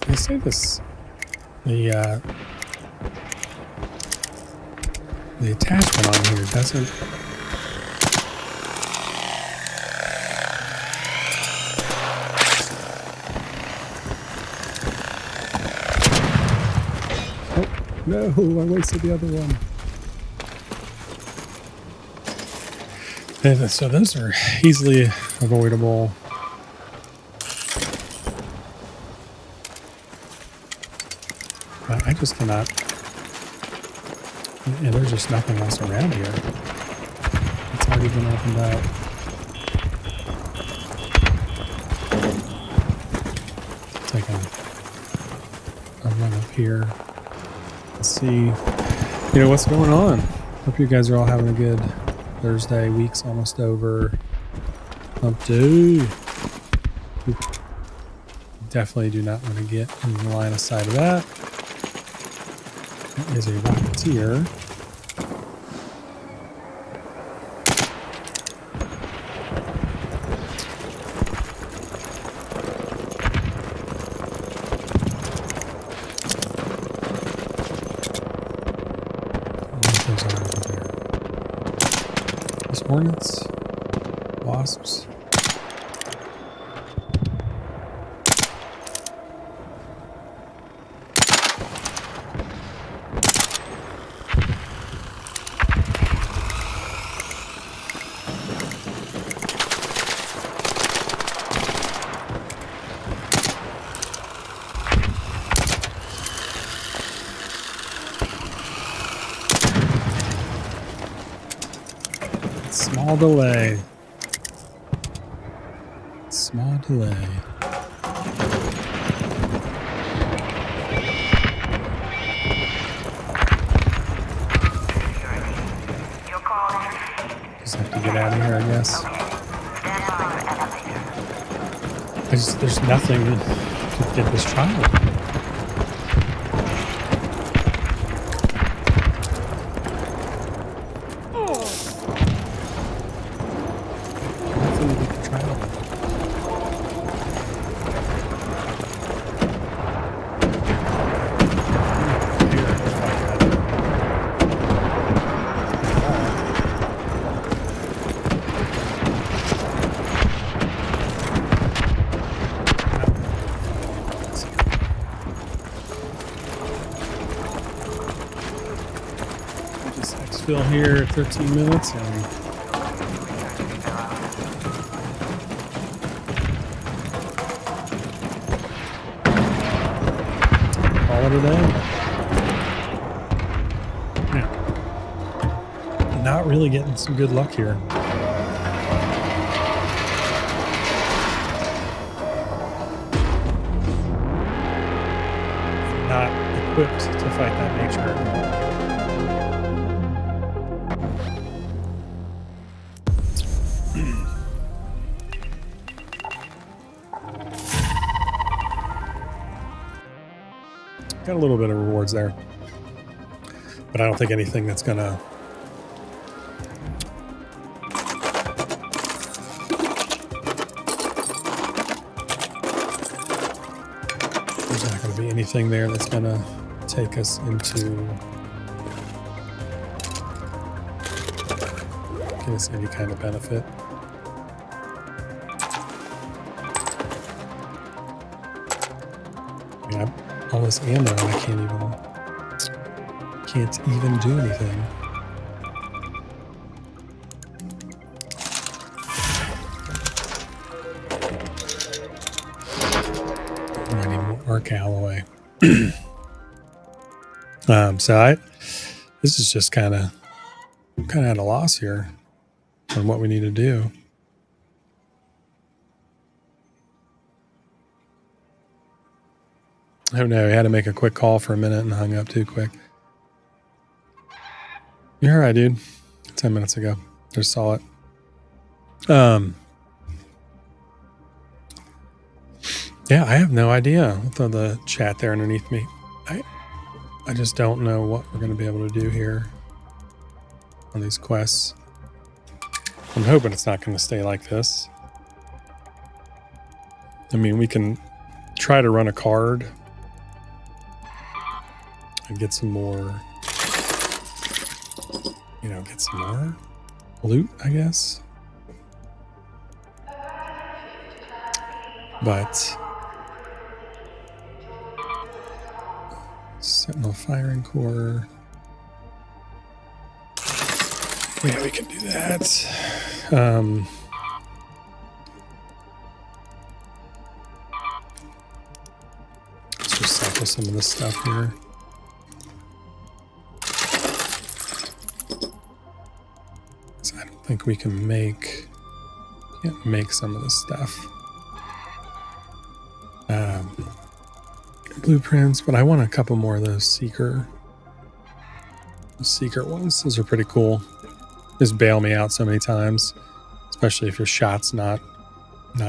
They say the attachment on here doesn't. Oh no! I wasted the other one. And so those are easily avoidable. I just cannot. Yeah, there's just nothing else around here. It's already been opened up. Take a run up here. Let's see. What's going on. Hope you guys are all having a good Thursday. Week's almost over. Hump day. Definitely do not want to get in the line of sight of that. That is a Rocketeer. What those are over there? Those hornets? Wasps? Small delay. Small delay. Just have to get out of here, I guess. There's nothing to get this child. Exfil here, 13 minutes, and call it a day. Yeah. Not really getting some good luck here. Not equipped to fight that nature. got a little bit of rewards there, but I don't think anything that's gonna there's not gonna be anything there that's gonna take us into give us any kind of benefit. I mean, all this ammo, I can't even do anything. I need more arc alloy. So this is just kind of at a loss here on what we need to do. Oh no, I had to make a quick call for a minute and hung up too quick. You're all right, dude. 10 minutes ago. Just saw it. Yeah, I have no idea. I'll throw the chat there underneath me. I just don't know what we're going to be able to do here on these quests. I'm hoping it's not going to stay like this. I mean, we can try to run a card and get some more, get some more loot, I guess. But Sentinel firing core. Yeah, we can do that. Let's recycle some of this stuff here. So I don't think we can can't make some of this stuff. Blueprints, but I want a couple more of those secret ones. Those are pretty cool. Just bail me out so many times, especially if your shot's not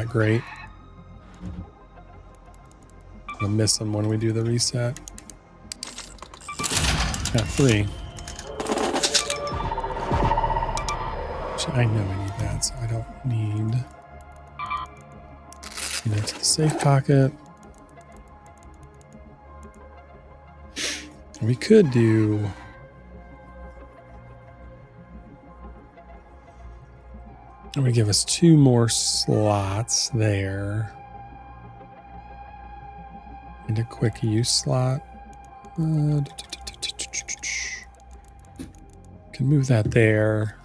great. I'm gonna miss them when we do the reset. Got 3. Actually, I know I need that, so I don't need to the safe pocket. We could do it would give us 2 more slots there and a quick use slot. Can move that there.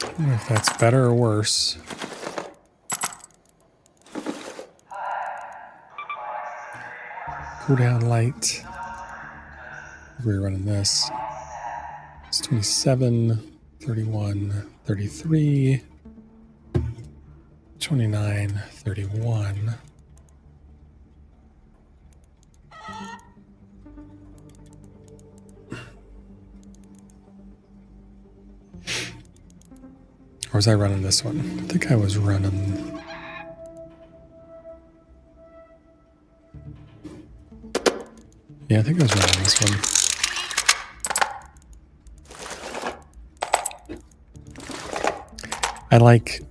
I don't know if that's better or worse. Cooldown light. We're running this. It's 27, 31, 33, 29, 31. Or was I running this one? I think I was running. Yeah, I think I was running this one. I like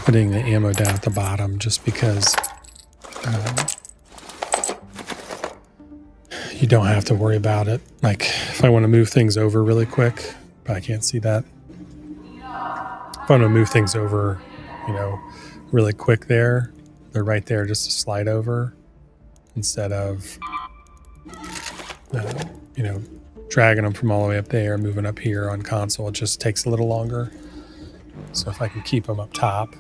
putting the ammo down at the bottom just because you don't have to worry about it. Like if I want to move things over really quick, but I can't see that. If I want to move things over, really quick there, they're right there just to slide over instead of, dragging them from all the way up there, moving up here on console. It just takes a little longer. So if I can keep them up top,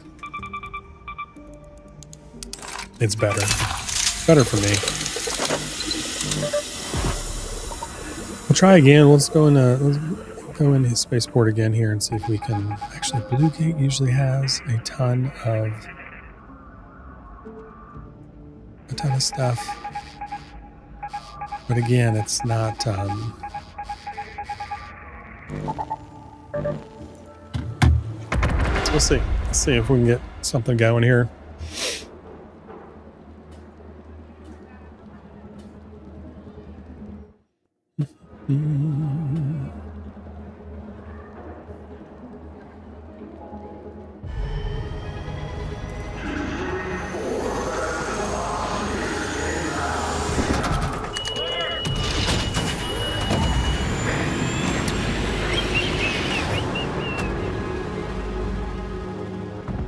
it's better. Better for me. We'll try again. Let's go into his spaceport again here and see if we can. Actually, Blue Gate usually has a ton of stuff. But again, it's not. We'll see. Let's see if we can get something going here.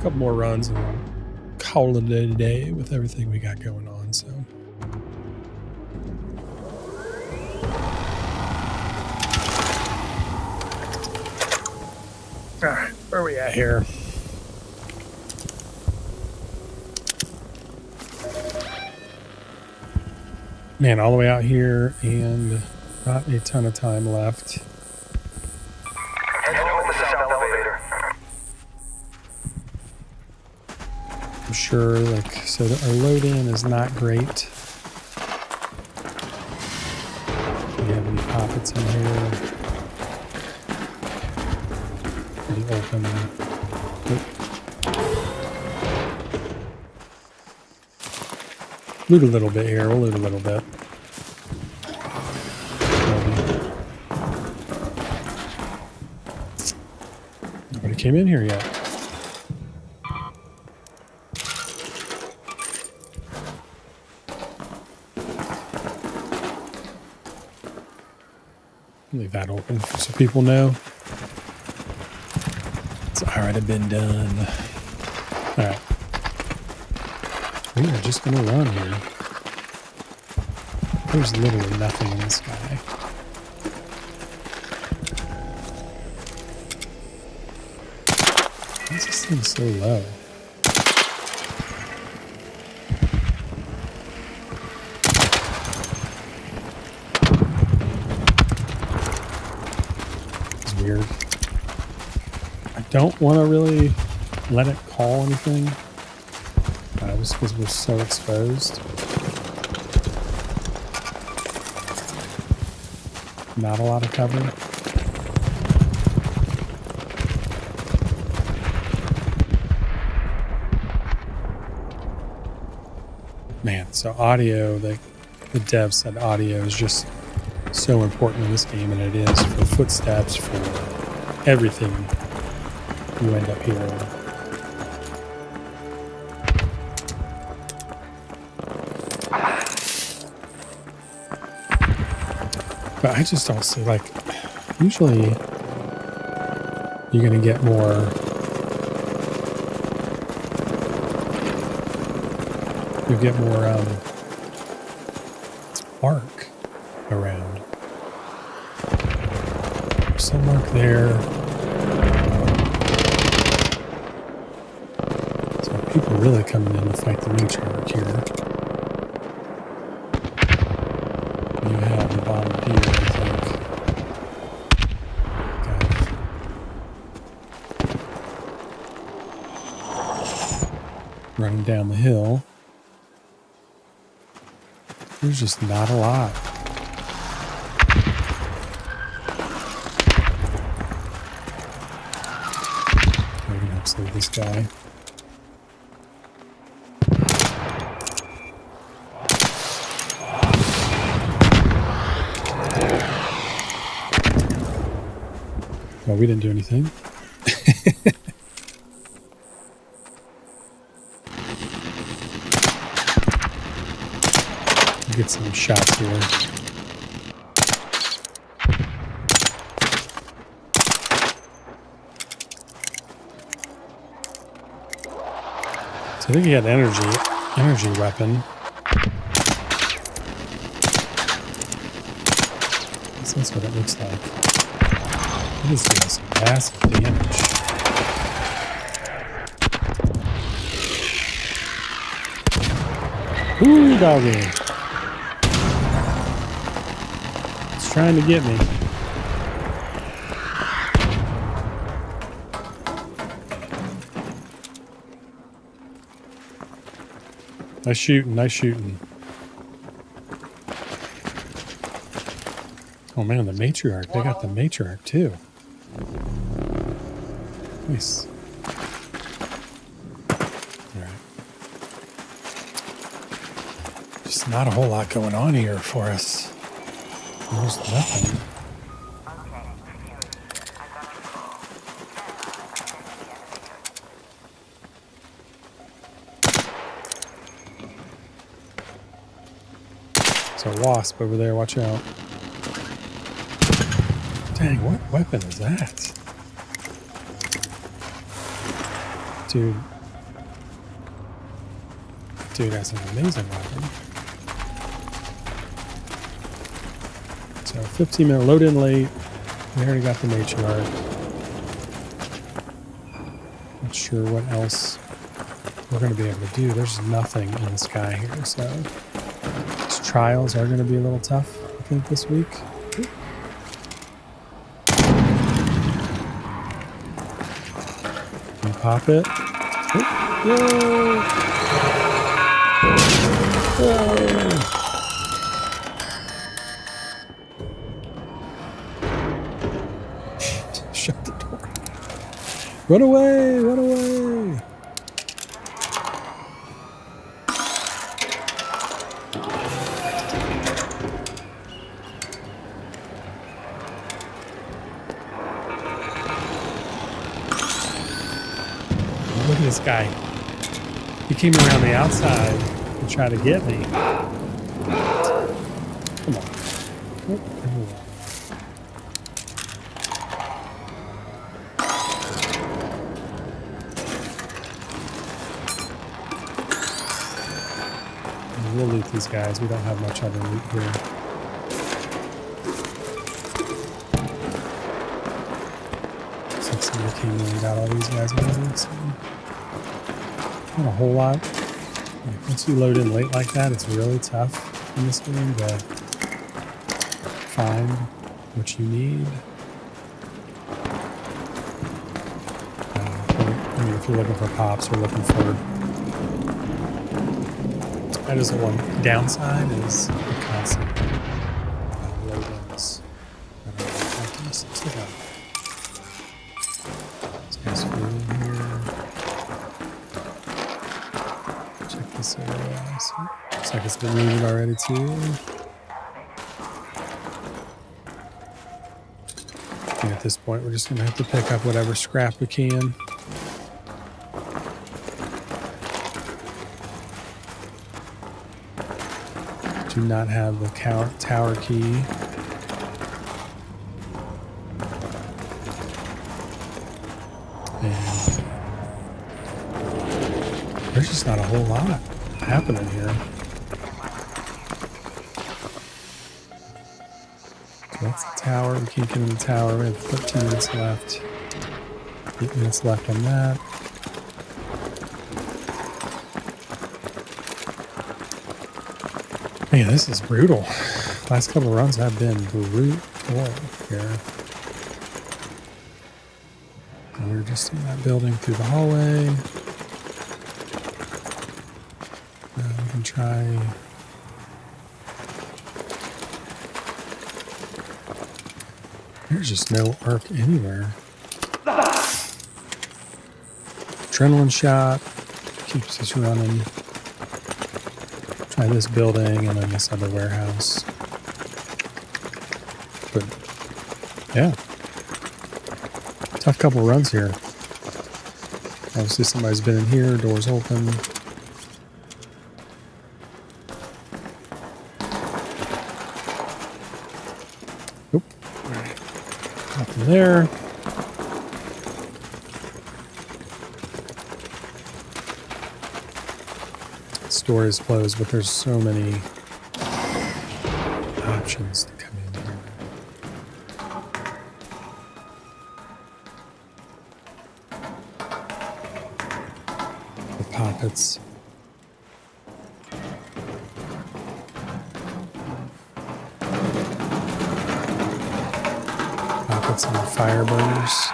Couple more runs and we'll call it a day with everything we got going on. So, all right, where are we at here? Man, all the way out here and not a ton of time left. Head home with the south elevator. I'm sure, like, so that our load in is not great. Do we have any pockets in here? Pretty open. Nope. Loot a little bit here. We'll loot a little bit. Nobody came in here yet. Leave that open so people know. It's already been done. All right. We are just going to run here. There's literally nothing in the sky. Why is this thing so low? It's weird. I don't want to really let it call anything. Just because we're so exposed. Not a lot of cover. Man, so audio, the dev said audio is just so important in this game, and it is for footsteps, for everything you end up hearing. But I just don't see, like, usually you're going to get more, arc around. There's some arc there. So people really coming in to fight the nature arc here. You have the bombardier, I think. Running down the hill. There's just not a lot. We're gonna have to save this guy. Well, we didn't do anything. Get some shots here. So I think he had energy weapon. So that's what it looks like. It is doing some massive damage. Ooh, doggy. It's trying to get me. Nice shooting, nice shooting. Oh man, the matriarch. They got the matriarch too. Nice. Alright. Just not a whole lot going on here for us. Almost nothing. There's a wasp over there, watch out. Dang, what weapon is that? Dude. Dude, that's an amazing weapon. So 15-minute load in late. We already got the matriarch. Not sure what else we're going to be able to do. There's nothing in the sky here, so these trials are going to be a little tough, I think, this week. And pop it. Oh, yay! Yay! Shut the door. Run away! Run away! Look at this guy. He came around the outside to try to get me. Come on. Oh. We'll loot these guys. We don't have much other loot here. So somebody came in and got all these guys already. So not a whole lot. Like, once you load in late like that, it's really tough in this game to find what you need. I mean, if you're looking for pops or looking for... That is the one downside, is the constant load-ins. Let's look out. This guy's food in here. Check this area. So, looks like it's been looted already too. And at this point, we're just going to have to pick up whatever scrap we can. Do not have the tower key. And there's just not a whole lot happening here. So that's the tower. We can't get in the tower. We have 13 minutes left. 8 minutes left on that. Man, this is brutal. Last couple of runs have been brutal here. And we're just in that building through the hallway. We can try... There's just no arc anywhere. Adrenaline shot. Keeps us running. Try this building and then this other warehouse. But yeah, tough couple runs here. Obviously somebody's been in here, doors open. Oop. Nothing there. Store is closed, but there's so many options to come in here. The poppets. Poppets and fire burners.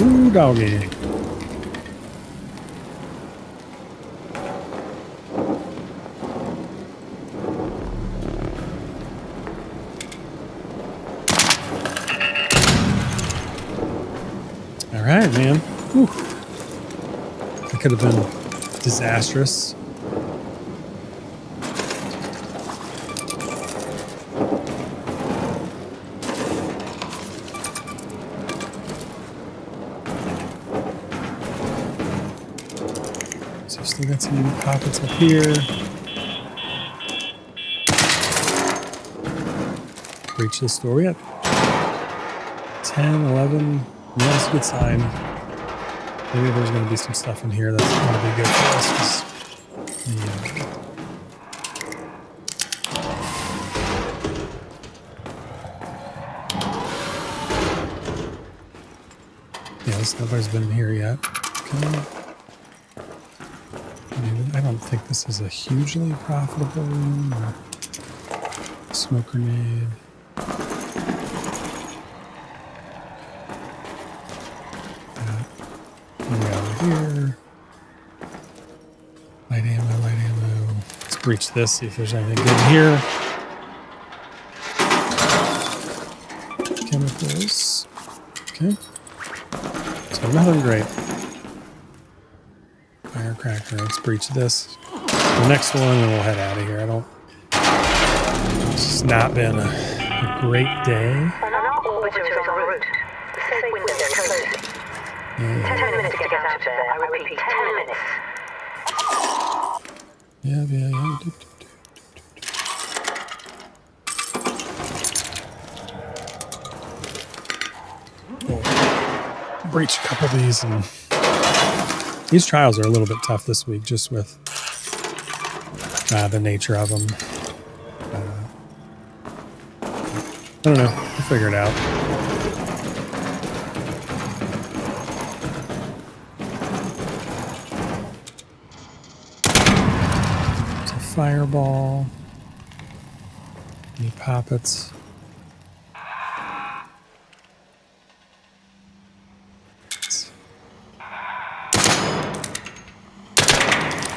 Ooh, doggy. All right, man. Whew. That could have been disastrous. So still got some pockets up here. Breach this door. We got 10, 11. Yeah, that's a good sign. Maybe there's going to be some stuff in here that's going to be good for us. Yeah, nobody's been in here yet. Okay. I don't think this is a hugely profitable room. Smoke grenade. Here. Light ammo. Let's breach this, see if there's anything good in here. Chemicals. Okay. So nothing great. Firecracker. Let's breach this. The next one, and we'll head out of here. It's not been a great day. An orbiter is en route. The safe window is closing. 10 minutes to get out of there. I repeat, 10 minutes. Yeah. We'll breach a couple of these, and these trials are a little bit tough this week, just with the nature of them. I don't know. We'll figure it out. Fireball. Any poppets?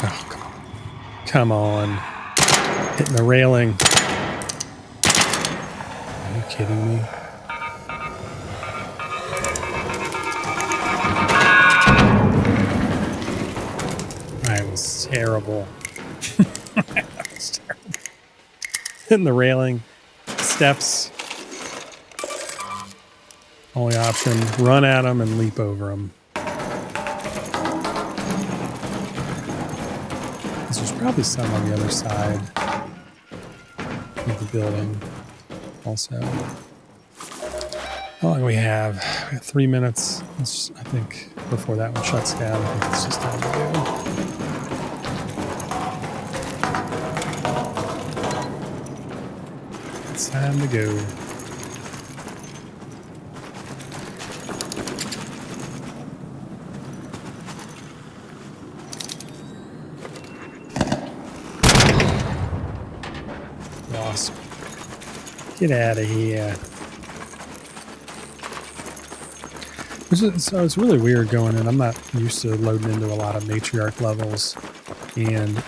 Oh, come on. Hitting the railing. Are you kidding me? That was terrible. Hitting the railing, steps. Only option: run at them and leap over them. There's probably some on the other side of the building. Also, how long do we have? We have 3 minutes. I think before that one shuts down. I think it's just time to go. It's time to go. Wasp. Get out of here. So it's really weird going in. I'm not used to loading into a lot of matriarch levels, and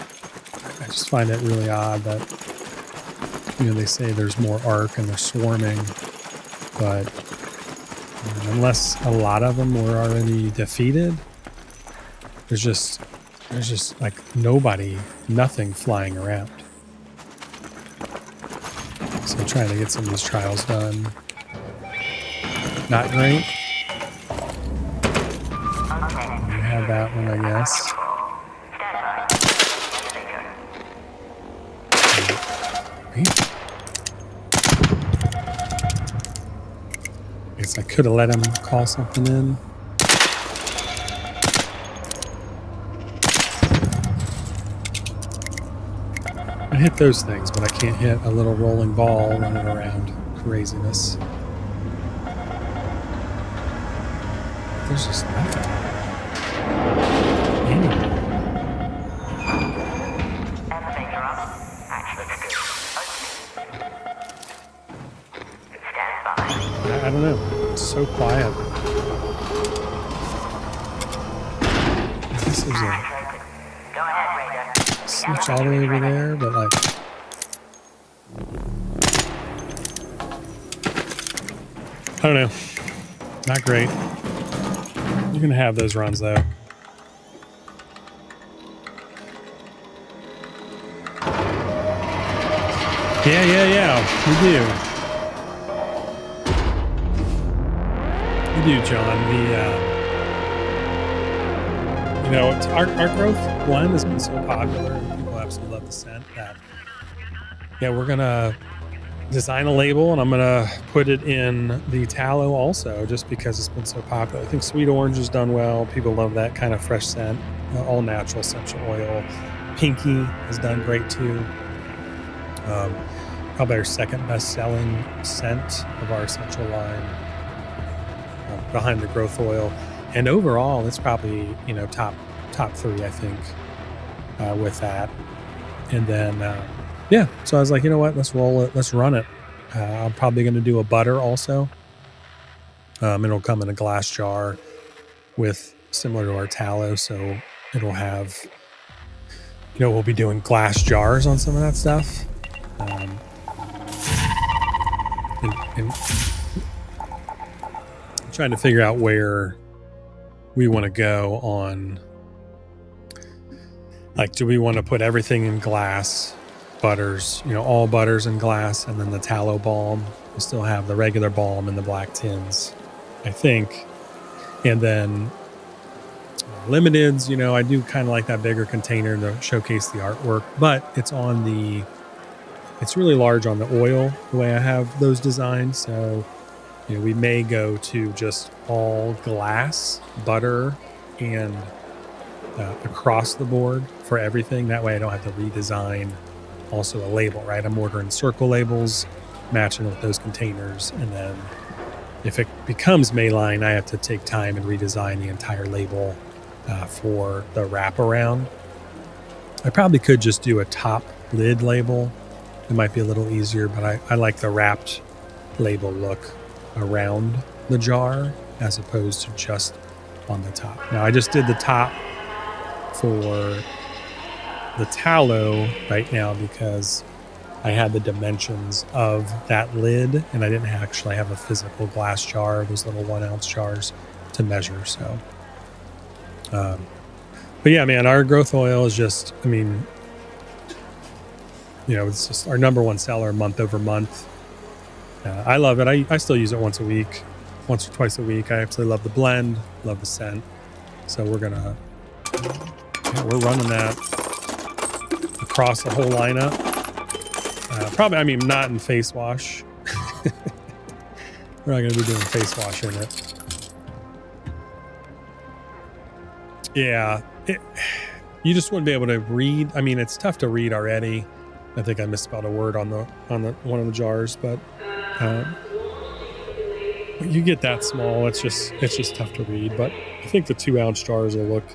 I just find it really odd that, you know, they say there's more arc and they're swarming, but unless a lot of them were already defeated, there's just like nothing flying around. So I'm trying to get some of these trials done. Not great. You have that one, I guess. I guess I could have let him call something in. I hit those things, but I can't hit a little rolling ball running around. Craziness. There's just nothing. Anyway. I don't know. It's so quiet. I guess there's a switch all the way over there, but like... I don't know. Not great. You're gonna have those runs though. Yeah. We do, John. Our growth blend has been so popular, and people absolutely love the scent that we're gonna design a label, and I'm gonna put it in the tallow also, just because it's been so popular. I think sweet orange has done well. People love that kind of fresh scent, all natural essential oil. Pinky has done great too. Probably our second best selling scent of our essential line, behind the growth oil, and overall it's probably top 3, I think, with that. And then so I was like, you know what, let's roll it, let's run it. I'm probably going to do a butter also. It'll come in a glass jar with similar to our tallow, so it'll have, we'll be doing glass jars on some of that stuff. And trying to figure out where we want to go on, like, do we want to put everything in glass butters, all butters in glass, and then the tallow balm? We still have the regular balm in the black tins, I think. And then limiteds, I do kind of like that bigger container to showcase the artwork, but it's really large on the oil, the way I have those designed. So, we may go to just all glass butter and across the board for everything. That way I don't have to redesign also a label, right? I'm ordering circle labels, matching with those containers. And then if it becomes mainline, I have to take time and redesign the entire label for the wraparound. I probably could just do a top lid label. It might be a little easier, but I like the wrapped label look around the jar as opposed to just on the top. Now, I just did the top for the tallow right now because I had the dimensions of that lid, and I didn't actually have a physical glass jar, those little 1 ounce jars to measure. So, but yeah, man, our growth oil is just, it's just our number one seller month over month. I love it. I still use it once or twice a week. I absolutely love the blend, love the scent. So we're running that across the whole lineup. Probably, not in face wash. We're not going to be doing face wash in it. Yeah, you just wouldn't be able to read. It's tough to read already. I think I misspelled a word on the one of the jars, but you get that small, it's just tough to read. But I think the 2 ounce jars will look.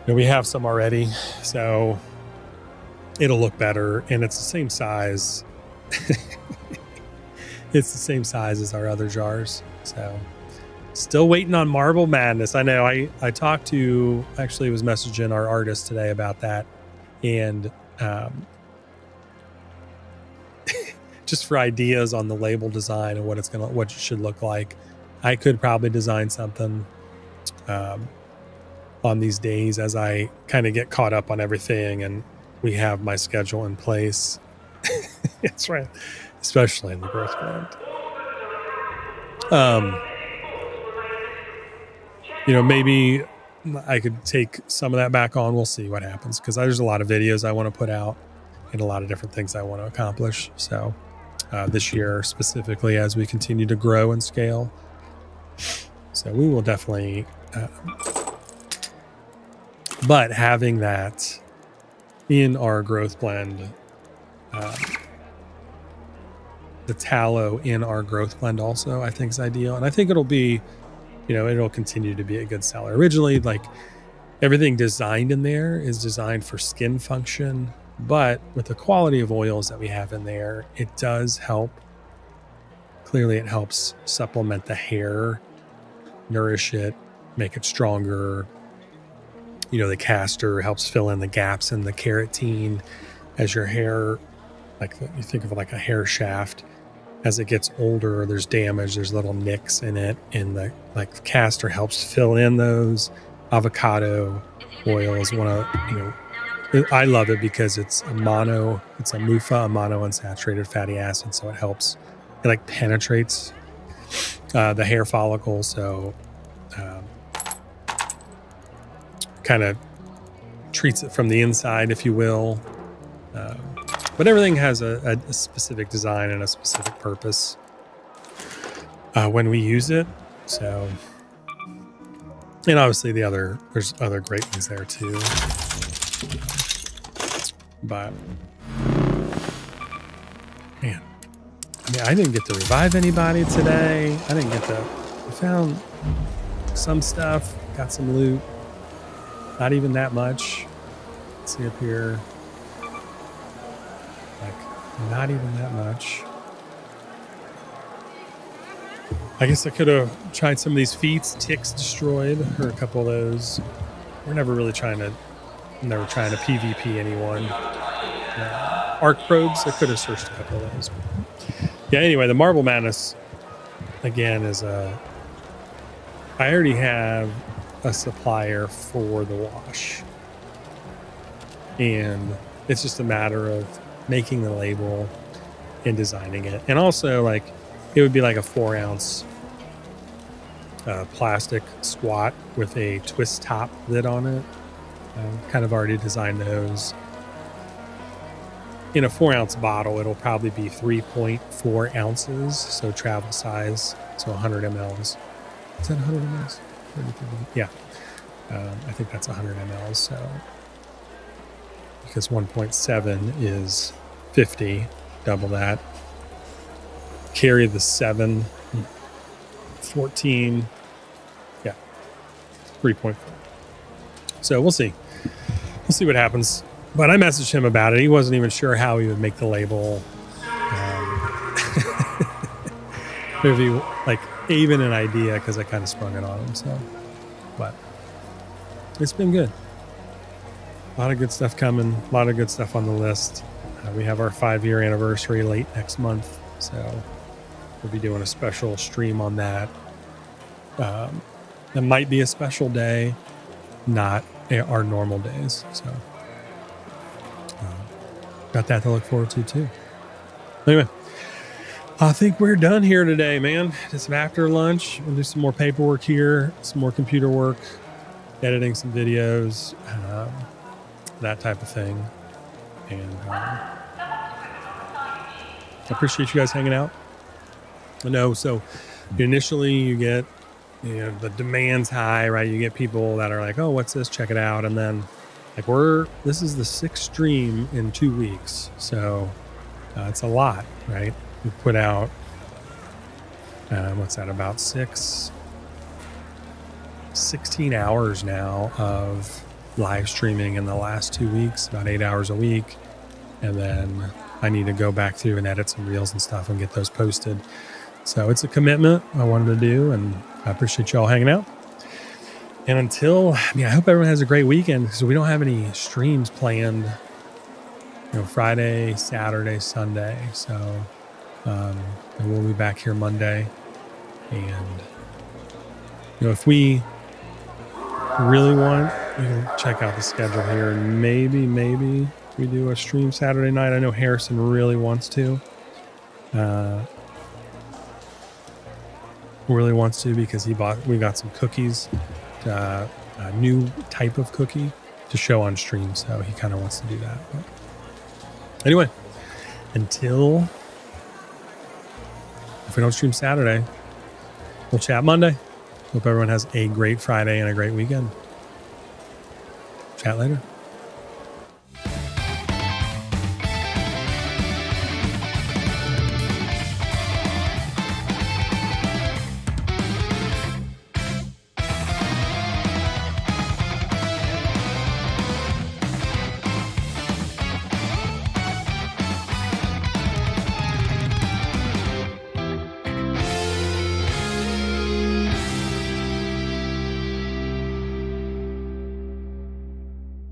We have some already, so it'll look better, and it's the same size. It's the same size as our other jars. So, still waiting on Marble Madness. I know. I talked to, actually was messaging our artist today about that, and just for ideas on the label design and what it should look like. I could probably design something on these days as I kind of get caught up on everything and we have my schedule in place. That's right, especially in the growth blend. Maybe I could take some of that back on. We'll see what happens, because there's a lot of videos I want to put out and a lot of different things I want to accomplish. So this year specifically, as we continue to grow and scale. So we will definitely, but having that in our growth blend, the tallow in our growth blend also, I think is ideal. And I think it'll be, it'll continue to be a good seller. Originally, like, everything designed in there is designed for skin function, but with the quality of oils that we have in there, it does help. Clearly, it helps supplement the hair, nourish it, make it stronger. The castor helps fill in the gaps in the keratin as your hair, you think of it like a hair shaft. as it gets older, there's damage, there's little nicks in it, and the caster helps fill in those. Avocado oil is one of, I love it because it's a MUFA, a monounsaturated fatty acid, so it helps. It penetrates the hair follicle, so kind of treats it from the inside, if you will. But everything has a specific design and a specific purpose when we use it. So, and obviously there's other great things there too. But man, I didn't get to revive anybody today. I found some stuff, got some loot. Not even that much. Let's see up here. Not even that much. I guess I could have tried some of these feats. Ticks destroyed, or a couple of those. We're never trying to PvP anyone. Arc probes, I could have searched a couple of those. Yeah, anyway, the Marble Madness, again, is I already have a supplier for the wash. And it's just a matter of making the label and designing it. And also, it would be like a 4-ounce plastic squat with a twist top lid on it. Kind of already designed those. In a 4-ounce bottle, it'll probably be 3.4 ounces, so travel size, so 100 mLs. Is that 100 mLs? Yeah, I think that's 100 mLs. So because 1.7 is 50, double that. Carry the 7, 14, yeah, 3.4. So we'll see. We'll see what happens. But I messaged him about it. He wasn't even sure how he would make the label. If he even an idea, because I kind of sprung it on him. So, but it's been good. A lot of good stuff coming. A lot of good stuff on the list. We have our 5-year anniversary late next month, so we'll be doing a special stream on that. It might be a special day, not our normal days. So got that to look forward to too. Anyway, I think we're done here today, man. Just after lunch, we'll do some more paperwork here, some more computer work, editing some videos, that type of thing. And I appreciate you guys hanging out. I know, so initially you get, the demand's high, right? You get people that are like, oh, what's this? Check it out. And then this is the 6th stream in 2 weeks. So it's a lot, right? We put out, what's that, about 16 hours now of live streaming in the last 2 weeks, about 8 hours a week. And then I need to go back through and edit some reels and stuff and get those posted. So it's a commitment I wanted to do, and I appreciate y'all hanging out. And until, I hope everyone has a great weekend, because we don't have any streams planned, Friday, Saturday, Sunday. So and we'll be back here Monday. And, if we really want, you can check out the schedule here, and maybe we do a stream Saturday night. I know Harrison really wants to. Because we got some cookies, a new type of cookie to show on stream, so he kind of wants to do that. But anyway, if we don't stream Saturday, we'll chat Monday. Hope everyone has a great Friday and a great weekend. Chat later.